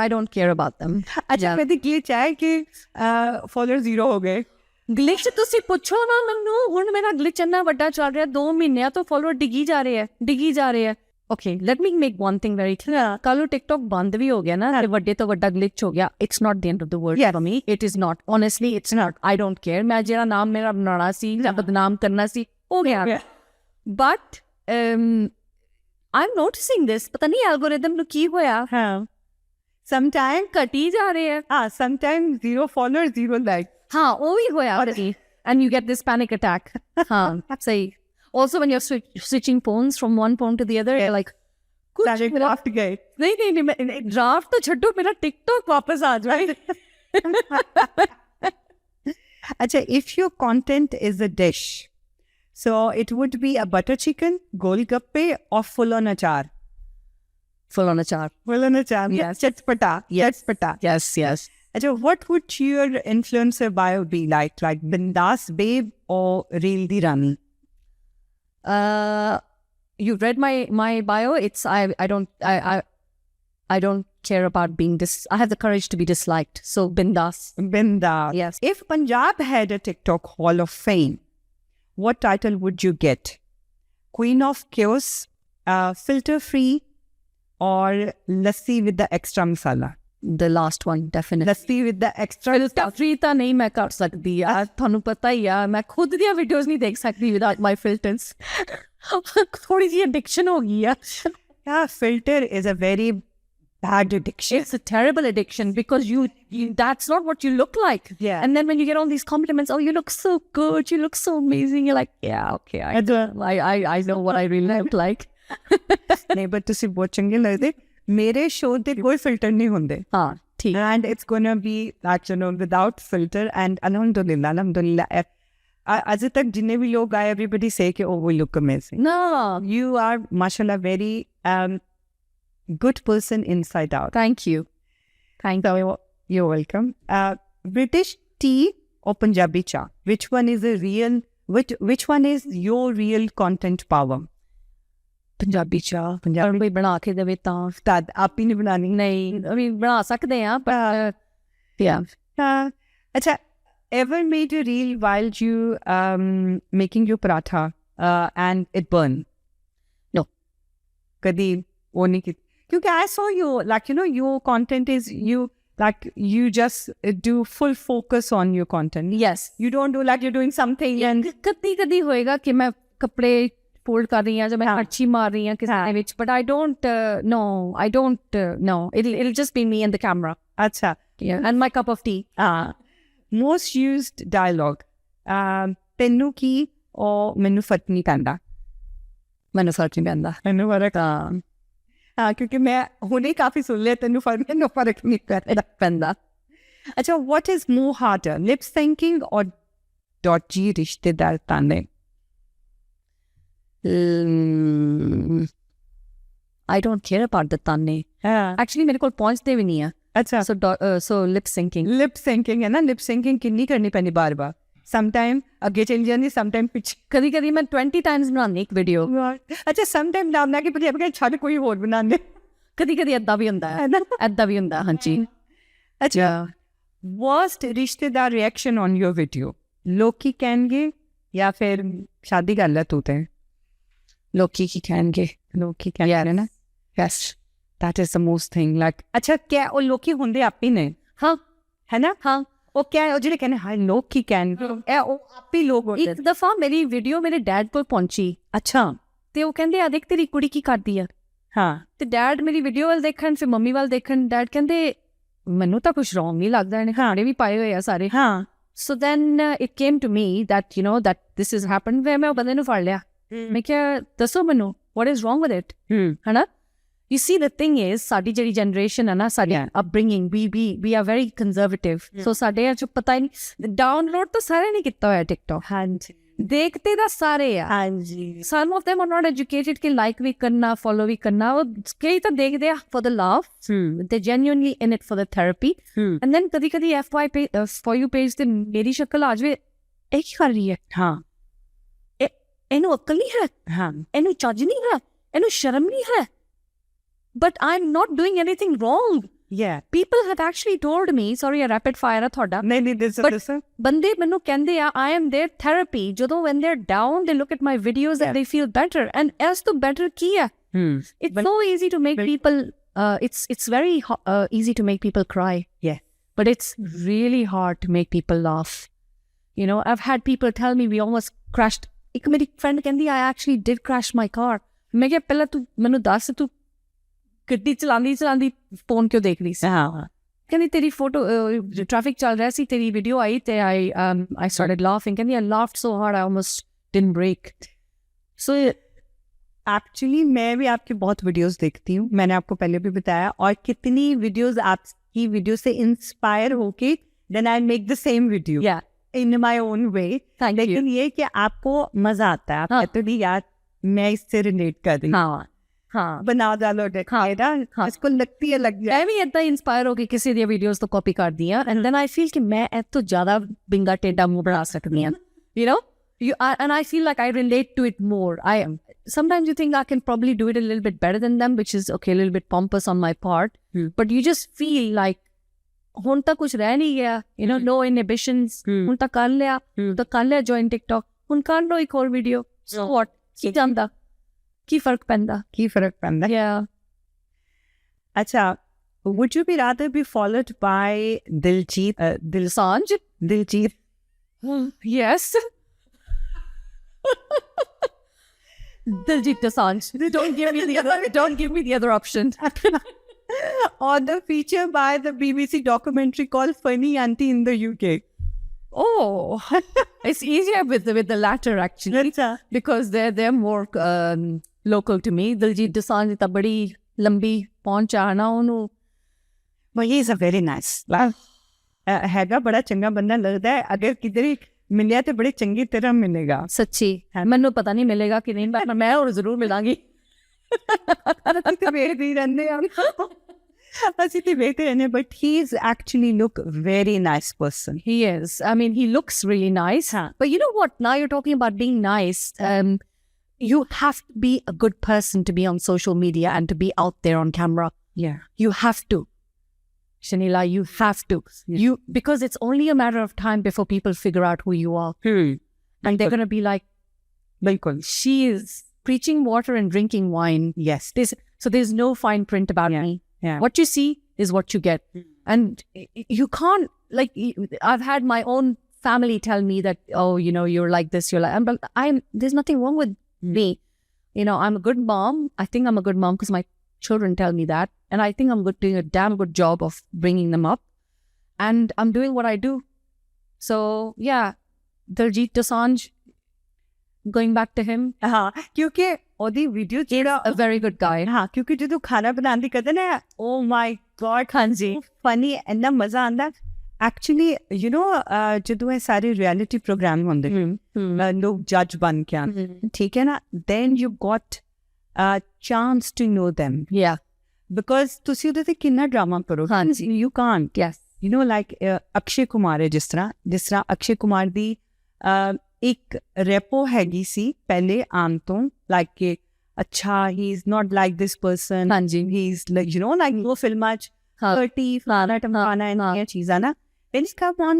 I don't care about them. अच्छा, मैं glitch है कि follower 0 हो गए. glitch ਤੁਸੀਂ ਪੁੱਛੋ ਨਾ ਮੈਨੂੰ. ਹੁਣ ਮੇਰਾ glitch ਇੰਨਾ ਵੱਡਾ ਚੱਲ ਰਿਹਾ, 2 ਮਹੀਨਿਆਂ ਤੋਂ follower ਡਿੱਗੀ ਜਾ ਰਹੇ ਹੈ. Okay, let me make one thing very clear. ਕੱਲ TikTok ਬੰਦ ਵੀ ਹੋ ਗਿਆ ਨਾ, ਤੇ ਵੱਡੇ ਤੋਂ ਵੱਡਾ glitch ਹੋ ਗਿਆ. It's not the end of the world for me. It is not. Honestly, it's not. I don't care. ਮੈਂ ਜਿਹੜਾ ਨਾਮ ਮੇਰਾ ਬਣਾਉਣਾ ਸੀ ਜਾਂ ਬਦਨਾਮ ਕਰਨਾ ਸੀ, ਹੋ ਗਿਆ. But I'm noticing this. पता नहीं algorithm ਨੂੰ ਕੀ ਹੋਇਆ. हाँ. Sometimes ਘਟੀ ਜਾ ਰਹੇ ਹੈ. हाँ. Sometimes 0 followers, 0 likes. हाँ, ਉਹ ਵੀ ਹੋਇਆ. And you get this panic attack. हाँ, सही. Also, when you're switching phones from one phone to the other, you're like, draft गए. नहीं, draft तो छड्डो, मेरा TikTok वापस आ जाए. अच्छा, if your content is a dish, so it would be a butter chicken, golgappe, or full on achar. Full on achar. Full on achar. Yes. Chatpata. Yes. Chatpata. Yes. Achha, what would your influencer bio be like? Like Bindas Babe or Reel Di Rani? You read my bio. It's I don't care about being I have the courage to be disliked. So Bindas. Yes. If Punjab had a TikTok Hall of Fame, what title would you get? Queen of Chaos, filter free, or lassi with the extra masala? The last one, definitely. Lassi with the extra free ਤਾਂ ਨਹੀਂ ਮੈਂ ਕਰ ਸਕਦੀ ਆ. ਤੁਹਾਨੂੰ ਪਤਾ ਹੀ ਆ, ਮੈਂ ਖੁਦ ਦੀਆਂ ਵੀਡੀਓਜ਼ ਨਹੀਂ ਦੇਖ ਸਕਦੀ without my filters. ਥੋੜੀ ਜਿਹੀ addiction ਹੋ ਗਈ ਆ. Yeah, filter is a very bad addiction. It's a terrible addiction because you that's not what you look like. Yeah. And then when you get all these compliments, oh, you look so good, you look so amazing, you're like, yeah, okay, I know what I really look like. नहीं, but तुसी बहुत चंगे लगदे. मेरे show ते कोई filter नहीं होंदे. हाँ, ठीक. And it's gonna be that, you know, without filter. And alhamdulillah, अज तक जिन्ने भी लोग आए everybody say कि oh we look amazing. No, You are mashallah very good person inside out. thank you. So you're welcome. British tea or Punjabi cha? Which one is a real? Which one is your real content power? Punjabi ਚਾਹ ਪੰਜਾਬੀ ਕੋਈ ਬਣਾ ਕੇ ਦੇਵੇ ਤਾਂ Tad aap hi nahi banani. ਨਹੀਂ ਅਭੀ ਬਣਾ ਸਕਦੇ ਆ ਪਰ yeah. Acha, ever made a reel while you making your paratha and it burn? No. Kadi wo nahi ki. Kyunki I saw you like your content is you just do full focus on your content. Yes. You don't do like you're doing something and ਕਦੀ ਹੋਏਗਾ ਕਿ ਮੈਂ ਕੱਪੜੇ fold ਕਰ ਰਹੀ ਹਾਂ ਜਾਂ ਮੈਂ ਅੱਛੀ ਮਾਰ ਰਹੀ ਹਾਂ ਕਿਸੇ ਵਿੱਚ but I don't no it'll just be me and the camera. acha. Yeah, and my cup of tea. Most used dialogue. ਤੈਨੂੰ ਕੀ ਉਹ ਮੈਨੂੰ ਫਰਕ ਨਹੀਂ ਪੈਂਦਾ. ਮੈਨੂੰ ਫਰਕ ਨਹੀਂ ਪੈਂਦਾ. ਮੈਨੂੰ ਫਰਕ ਹਾਂ ਕਿਉਂਕਿ ਮੈਂ ਹੁਣੇ ਕਾਫੀ ਸੁਣ ਲਿਆ ਤੈਨੂੰ ਮੈਨੂੰ ਫਰਕ ਨਹੀਂ ਪੈਂਦਾ. ਅੱਛਾ, what is more harder, lip syncing or dodgy ਰਿਸ਼ਤੇਦਾਰ ਤਾਨੇ? I don't care about the ਤਾਨੇ. Actually ਮੇਰੇ ਕੋਲ ਪਹੁੰਚਦੇ ਵੀ ਨਹੀਂ ਆ. ਅੱਛਾ, so lip syncing. Lip sinking ਹੈ ਨਾ, ਲਿਪ ਸਿੰਕਿੰਗ ਕਿੰਨੀ ਕਰਨੀ ਪੈਂਦੀ ਬਾਰ-ਬਾਰ. ਸਮਟਾਈਮ ਅੱਗੇ ਚਲੀ ਜਾਂਦੀ, ਸਮਟਾਈਮ ਪਿੱਛੇ. ਕਦੀ ਮੈਂ 20 ਟਾਈਮਸ ਬਣਾਉਂਦੀ ਇੱਕ ਵੀਡੀਓ. ਅੱਛਾ, ਸਮਟਾਈਮ ਲਾਉਣਾ ਕਿ ਬਗੈਰ ਛੱਡ ਕੋਈ ਹੋਰ ਬਣਾਉਂਦੇ. ਕਦੀ ਏਦਾਂ ਵੀ ਹੁੰਦਾ ਹੈ. ਏਦਾਂ ਵੀ ਹੁੰਦਾ ਹਾਂਜੀ. ਅੱਛਾ, worst ਰਿਸ਼ਤੇਦਾਰ ਰਿਐਕਸ਼ਨ ਔਨ ਯੋਰ ਵੀਡੀਓ? ਲੋਕੀ ਕਹਿਣਗੇ ਜਾਂ ਫਿਰ ਸ਼ਾਦੀ ਕਰ ਲੈ ਤੂੰ ਤੇ? ਲੋਕੀ ਕੀ ਕਹਿਣਗੇ? ਲੋਕੀ ਕਹਿਣਗੇ ਨਾ. Yes. that is the most thing. Like ਅੱਛਾ, ਕਿਆ ਉਹ ਲੋਕੀ ਹੁੰਦੇ ਆਪ ਹੀ ਨੇ? ਹਾਂ, ਹੈ ਨਾ? ਹਾਂ. ਉਹ ਕਿਆ ਉਹ ਜਿਹੜੇ ਕਹਿੰਦੇ ਹਾਂ ਲੋਕ ਕੀ ਕਹਿਣਗੇ, ਇਹ ਉਹ ਆਪ ਹੀ ਲੋਕ ਹੁੰਦੇ. ਇੱਕ ਦਫਾ ਮੇਰੀ ਵੀਡੀਓ ਮੇਰੇ ਡੈਡ ਕੋਲ ਪਹੁੰਚੀ. ਅੱਛਾ, ਤੇ ਉਹ ਕਹਿੰਦੇ ਆ ਦੇਖ ਤੇਰੀ ਕੁੜੀ ਕੀ ਕਰਦੀ ਆ. ਹਾਂ, ਤੇ ਡੈਡ ਮੇਰੀ ਵੀਡੀਓ ਵੱਲ ਦੇਖਣ, ਫਿਰ ਮੰਮੀ ਵੱਲ ਦੇਖਣ. ਡੈਡ ਕਹਿੰਦੇ ਮੈਨੂੰ ਤਾਂ ਕੁਝ ਰੋਂਗ ਨਹੀਂ ਲੱਗਦਾ, ਇਹਨੇ ਖਾਣੇ ਵੀ ਪਾਏ ਹੋਏ ਆ ਸਾਰੇ. ਹਾਂ. So then it came to me that that this has happened. ਫਿਰ ਮੈਂ ਉਹ ਬੰਦੇ ਨੂੰ ਫੜ ਲਿਆ. ਮੈਂ ਕਿਹਾ ਦੱਸੋ ਮੈਨੂੰ what is wrong with it? ਹਨਾ? You see, the thing is, ਸਾਡੀ ਜਿਹੜੀ generation ਹੈ ਨਾ, ਸਾਡੀ upbringing, we are very conservative. So ਸਾਡੇ ਚ ਪਤਾ ਹੀ ਨਹੀਂ. Download ਤਾਂ ਸਾਰੇ ਨੇ ਕੀਤਾ ਹੋਇਆ TikTok. ਹਾਂਜੀ. ਦੇਖਤੇ ਤਾਂ ਸਾਰੇ ਆ. ਹਾਂਜੀ. Some of them are not educated ਕਿ like ਵੀ ਕਰਨਾ, follow ਵੀ ਕਰਨਾ. ਉਹ ਕਈ ਤਾਂ ਦੇਖਦੇ ਆ for the love. They're genuinely in it for the therapy. And then ਕਦੀ FY for you page ਤੇ ਮੇਰੀ ਸ਼ਕਲ ਆ ਜਾਵੇ, ਇਹ ਕੀ ਕਰ ਰਹੀ ਹੈ? ਹਾਂ. ਇਹਨੂੰ ਅਕਲ ਨਹੀਂ ਹੈ? ਹਾਂ. ਇਹਨੂੰ ਚੱਜ ਨਹੀਂ ਹੈ? ਇਹਨੂੰ ਸ਼ਰਮ ਨਹੀਂ ਹੈ? But I'm not doing anything wrong. Yeah. People have actually told me, sorry, a rapid fire ਆ ਤੁਹਾਡਾ. ਨਹੀਂ this. ਬੰਦੇ ਮੈਨੂੰ ਕਹਿੰਦੇ ਆ I am their therapy. ਜਦੋਂ when they're down, they look at my videos and they feel better. And as to better ਕੀ ਹੈ? It's so easy to make people, it's very easy to make people cry. Yeah. But it's really hard to make people laugh. I've had people tell me we almost crashed. ਇੱਕ ਮੇਰੀ friend ਕਹਿੰਦੀ I actually did crash my car. ਮੈਂ ਕਿਹਾ ਪਹਿਲਾਂ ਤੂੰ ਮੈਨੂੰ ਦੱਸ, ਤੂੰ ਗੱਡੀ ਚਲਾਉਂਦੀ ਫੋਨ ਕਿਉਂ ਦੇਖ ਰਹੀ ਸੀ? ਹਾਂ. ਕਹਿੰਦੀ ਤੇਰੀ ਫੋਟੋ ਟ੍ਰੈਫਿਕ ਚੱਲ ਰਿਹਾ ਸੀ, ਤੇਰੀ ਵੀਡੀਓ ਆਈ ਤੇ I started laughing. ਕਹਿੰਦੀ I laughed so hard I almost didn't break. So actually मैं भी आपकी बहुत वीडियोस देखती हूँ, मैंने आपको पहले भी बताया, और कितनी वीडियोस आपकी वीडियो से इंस्पायर होके then I make the same video in my own way. लेकिन ये कि आपको मजा आता है, आप कहते नहीं यार मैं इससे रिलेट कर रही हूँ. हाँ, बना डालो इसको लगती है लग जाए. मैं भी इतना इंस्पायर हो गई किसी दी वीडियोस तो कॉपी कर दिया एंड देन आई फील कि मैं ए तो ज्यादा बिंगा टेढ़ा मुंह बना सकती हूं. And I feel like I relate to it more. Sometimes you think I can probably do it a little bit better than them, which is okay, a little bit pompous on my part. But you just feel like ਹੁਣ ਤਾਂ ਕੁਝ ਰਹਿ ਨਹੀਂ ਗਿਆ, no inhibitions. ਹੁਣ ਤਾਂ ਕਰ ਲਿਆ join TikTok, ਹੁਣ ਕਰ ਲੋ ਇੱਕ ਹੋਰ ਵੀਡੀਓ. So what? ਕੀ ਜਾਂਦਾ? ਕੀ ਫਰਕ ਪੈਂਦਾ? Yeah. ਅੱਛਾ, would you be rather be followed by Diljit? Diljit? Yes. Diljit Dosanjh. Don't give me the other option. Or the feature by the BBC documentary called Funny Auntie in the UK. Oh, it's easier with the latter actually, because they're more local to me. Diljit Dosanjh ਤਾਂ ਬੜੀ ਲੰਬੀ ਪਹੁੰਚ ਆ ਨਾ ਉਹਨੂੰ. But he is a very nice. ਹੈਗਾ ਬੜਾ ਚੰਗਾ ਬੰਦਾ ਲੱਗਦਾ ਹੈ. ਅਗਰ ਕਿਧਰੇ मिलिया तो बड़ी चंगी तरह मिलेगा सच्ची ਮੈਨੂੰ ਪਤਾ ਨਹੀਂ ਮਿਲੇਗਾ ਕਿ ਨਹੀਂ ਪਰ ਮੈਂ ਹੋਰ ਜ਼ਰੂਰ ਮਿਲਾਂਗੀ ਅਸੀਂ ਤੇ ਵੇਖਦੇ ਹੀ ਰਹਿੰਦੇ ਆ ਅਸੀਂ ਤੇ ਵੇਖਦੇ ਰਹਿੰਦੇ but he is actually look very nice person. He is. I mean, he looks really nice. Huh. But you know what? Now you're talking about being nice. You have to be a good person to be on social media and to be out there on camera. Yeah. You have to. Shanila, you have to. Yeah. Because it's only a matter of time before people figure out who you are. And they're going to be like, बिल्कुल. she is preaching water and drinking wine. Yes. So there's no fine print about me. Yeah. What you see is what you get. And you can't, like, I've had my own family tell me that, oh, you know, you're like this, you're like, but there's nothing wrong with me. You know, I'm a good mom. I think I'm a good mom because my children tell me that. And I think I'm doing a damn good job of bringing them up. And I'm doing what I do. So, yeah, Diljit Dosanjh, going back to him. हाँ क्योंकि ਉਹਦੀ video ਜਿਹੜਾ A very good guy. ਹਾਂ ਕਿਉਂਕਿ ਜਦੋਂ ਖਾਣਾ ਬਣਾਉਣ ਦੀ ਕਰਦੇ ਨਾ ਓ ਮਾਈ ਗॉड ਹਾਂਜੀ ਫਨੀ ਇੰਨਾ ਮਜ਼ਾ ਆਉਂਦਾ ਐਕਚੁਅਲੀ ਯੂ نو ਜਦੋਂ ਇਹ ਸਾਰੇ ਰਿਐਲਿਟੀ ਪ੍ਰੋਗਰਾਮ ਹੁੰਦੇ ਲੋਕ ਜੱਜ ਬਣ ਕੇ ਆਉਂਦੇ ਠੀਕ ਹੈ ਨਾ then you got a chance to know them Yeah. because ਤੁਸੀਂ ਉਹਦੇ ਤੇ ਕਿੰਨਾ ਡਰਾਮਾ ਕਰੋ ਹਾਂਜੀ you can't Yes. you know like Akshay Kumar ਹੈ ਜਿਸ ਤਰ੍ਹਾਂ ਅਕਸ਼ੇ ਕੁਮਾਰ ਦੀ ਇੱਕ ਰੈਪੋ ਹੈਗੀ ਸੀ ਪਹਿਲੇ ਆਉਣ ਤੋਂ ਲਾਈਕ ਕਿ ਅੱਛਾ he is not like this person ਹਾਂਜੀ he is like you نو like ਉਹ ਫਿਲਮਾਂ 'ਚ 30 ਫਲਾਣਾ ਟਮਕਾਣਾ ਇਹ ਚੀਜ਼ਾਂ ਨਾ then it's come on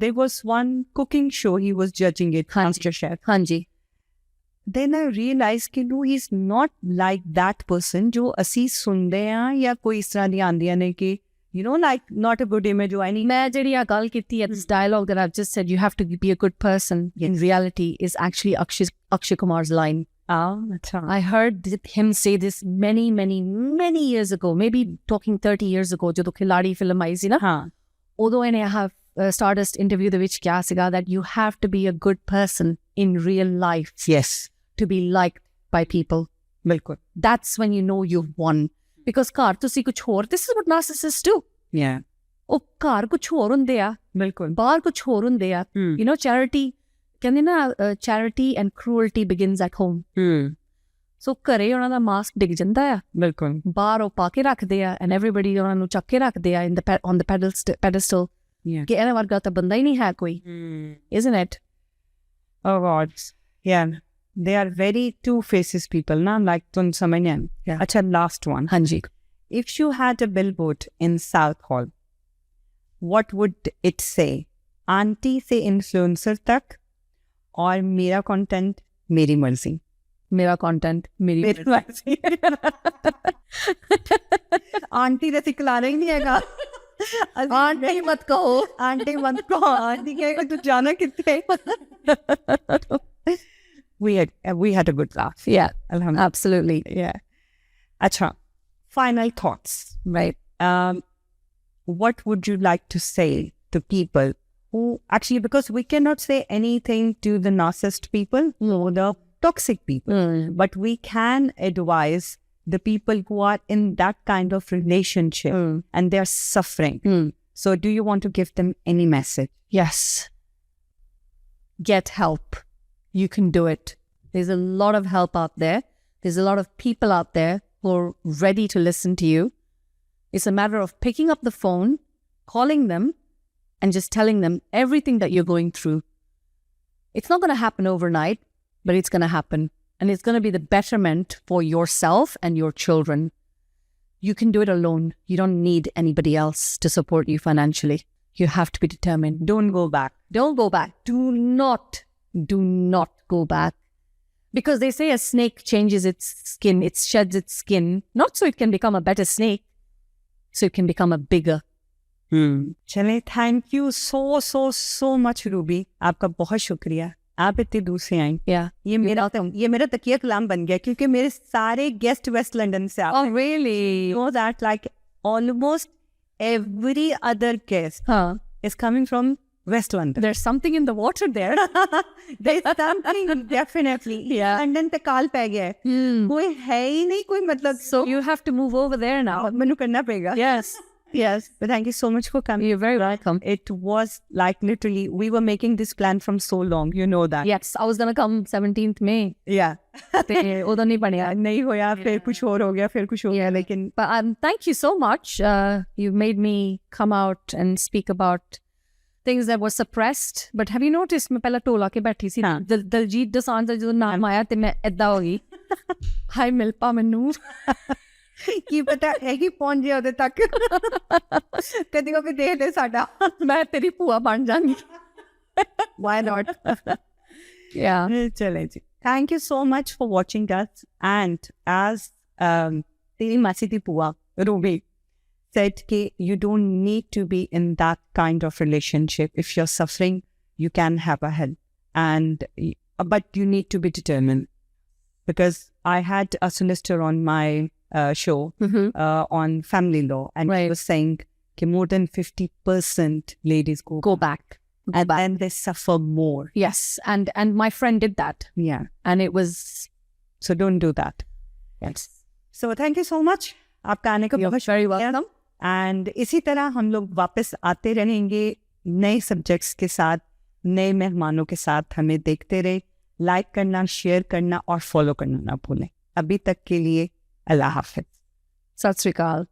there was one cooking show he was judging it master chef ਹਾਂਜੀ then I realized ਕਿ no he's not like that person ਜੋ ਅਸੀਂ ਸੁਣਦੇ ਹਾਂ ਜਾਂ ਕੋਈ ਇਸ ਤਰ੍ਹਾਂ ਦੀਆਂ ਆਉਂਦੀਆਂ ਨੇ ਕਿ you know like not a good image or any ਮੈਂ ਜਿਹੜੀ ਆ ਗੱਲ ਕੀਤੀ ਹੈ this dialogue that I've just said you have to be a good person in reality is actually Akshay Kumar's line. I heard him say this many years ago, maybe talking 30 years ago ਜਦੋਂ ਖਿਲਾੜੀ film ਆਈ ਸੀ ਨਾ ਉਦੋਂ ਇਹਨੇ Stardust interview ਦੇ ਵਿੱਚ ਕਿਹਾ ਸੀਗਾ that you have to be a good person in real life yes to be liked by people. ਬਿਲਕੁਲ That's when you know you've won. Because ਘਰ ਤੁਸੀਂ ਕੁਝ ਹੋਰ this is what narcissists do. yeah ਉਹ ਘਰ ਕੁਝ ਹੋਰ ਹੁੰਦੇ ਆ ਬਿਲਕੁਲ ਬਾਹਰ ਕੁਝ ਹੋਰ ਹੁੰਦੇ ਆ you know charity ਕਹਿੰਦੇ ਨਾ charity and cruelty begins at home. ਸੋ ਘਰੇ ਉਹਨਾਂ ਦਾ ਮਾਸਕ ਡਿੱਗ ਜਾਂਦਾ ਆ ਬਿਲਕੁਲ ਬਾਹਰ ਉਹ ਪਾ ਕੇ ਰੱਖਦੇ ਆ and everybody ਉਹਨਾਂ ਨੂੰ ਚੱਕ ਕੇ ਰੱਖਦੇ ਆ on the pedestal yeah ਕਿ ਇਹਨਾਂ ਵਰਗਾ ਤਾਂ ਬੰਦਾ ਹੀ ਨਹੀਂ ਹੈ ਕੋਈ isn't it? oh god yeah they are very two faces people na like tun samajh Yeah. acha last one ਹਾਂਜੀ if you had a billboard in South Hall what would it say auntie se influencer tak और मेरा content मेरी मर्जी ਮੇਰਾ content ਮੇਰੀ मर्जी aunty ने सिखलाना ही नहीं हैगा आंटी मत कहो आंटी मत कहो आंटी कहेगा तू जाना कितने we had a good laugh yeah alhamdulillah absolutely yeah acha final thoughts right what would you like to say to people who actually because we cannot say anything to the narcissist people or the toxic people but we can advise the people who are in that kind of relationship and they're suffering so do you want to give them any message? Yes, get help. You can do it. There's a lot of help out there. There's a lot of people out there who are ready to listen to you. It's a matter of picking up the phone, calling them, and just telling them everything that you're going through. It's not going to happen overnight, but it's going to happen. And it's going to be the betterment for yourself and your children. You can do it alone. You don't need anybody else to support you financially. You have to be determined. Don't go back. Don't go back. Do not go back. Because they say a snake changes its skin, it sheds its skin, not so it can become a better snake, so it can become a bigger. चले thank you so much Ruby आपका बहुत शुक्रिया आप इतनी दूर से आई Yeah. ये मेरा तकिया कलाम बन गया क्योंकि मेरे सारे गेस्ट वेस्ट लंदन से Oh, really? know that like almost every other guest Huh. is coming from West London. There's something in the water there. There's something definitely. Yeah. London पे काल पै गया है कोई है ही नहीं कोई मतलब So you have to move over there now. मैनू करना पड़ेगा Yes. Yes. But thank you so much for coming. You're very welcome. It was like literally, we were making this plan from so long, you know that. Yes, I was gonna come 17th May. Yeah. ते उधर नहीं पढ़िया. नहीं होया, फिर कुछ और हो गया, फिर कुछ हो गया, लेकिन But thank you so much. You made me come out and speak about things that were suppressed. But have you noticed, मैं पहला टोला के बैठी सी. दलजीत दोसांझ ਦਾ ਜਦੋਂ ਨਾਮ ਆਇਆ ਤੇ ਮੈਂ ਏਦਾਂ ਹੋ ਗਈ. ਹਾय ਮਿਲ ਪਾ ਮੈਨੂੰ. ਕੀ ਪਤਾ ਹੈ ਹੀ ਪਹੁੰਚ ਜੇ ਉਹਦੇ ਤੱਕ. ਕਦੀ ਕਦੀ ਦੇਖ ਲੈ ਸਾਡਾ. ਮੈਂ ਤੇਰੀ ਭੂਆ ਬਣ ਜਾਵਾਂਗੀ. Why not? Yeah. चले जी. Thank you so much for watching us. And as तेरी मासी थी पुआ Ruby said कि you don't need to be in that kind of relationship. If you're suffering, you can have a help. But you need to be determined. Because I had a solicitor on my show on family law, and he was saying that more than 50% ladies go back. And then they suffer more. Yes, and my friend did that. Yeah. And it was... So don't do that. Yes. So thank you so much. आपका आने का बहुत very welcome. And इसी तरह हम लोग वापस आते रहेंगे नए सब्जेक्ट्स के साथ, नए मेहमानों के साथ. हमें देखते रहे. लाइक करना, शेयर करना और फॉलो करना ना भूलें. अभी तक के लिए अल्लाह हाफिज. सत श्री अकाल.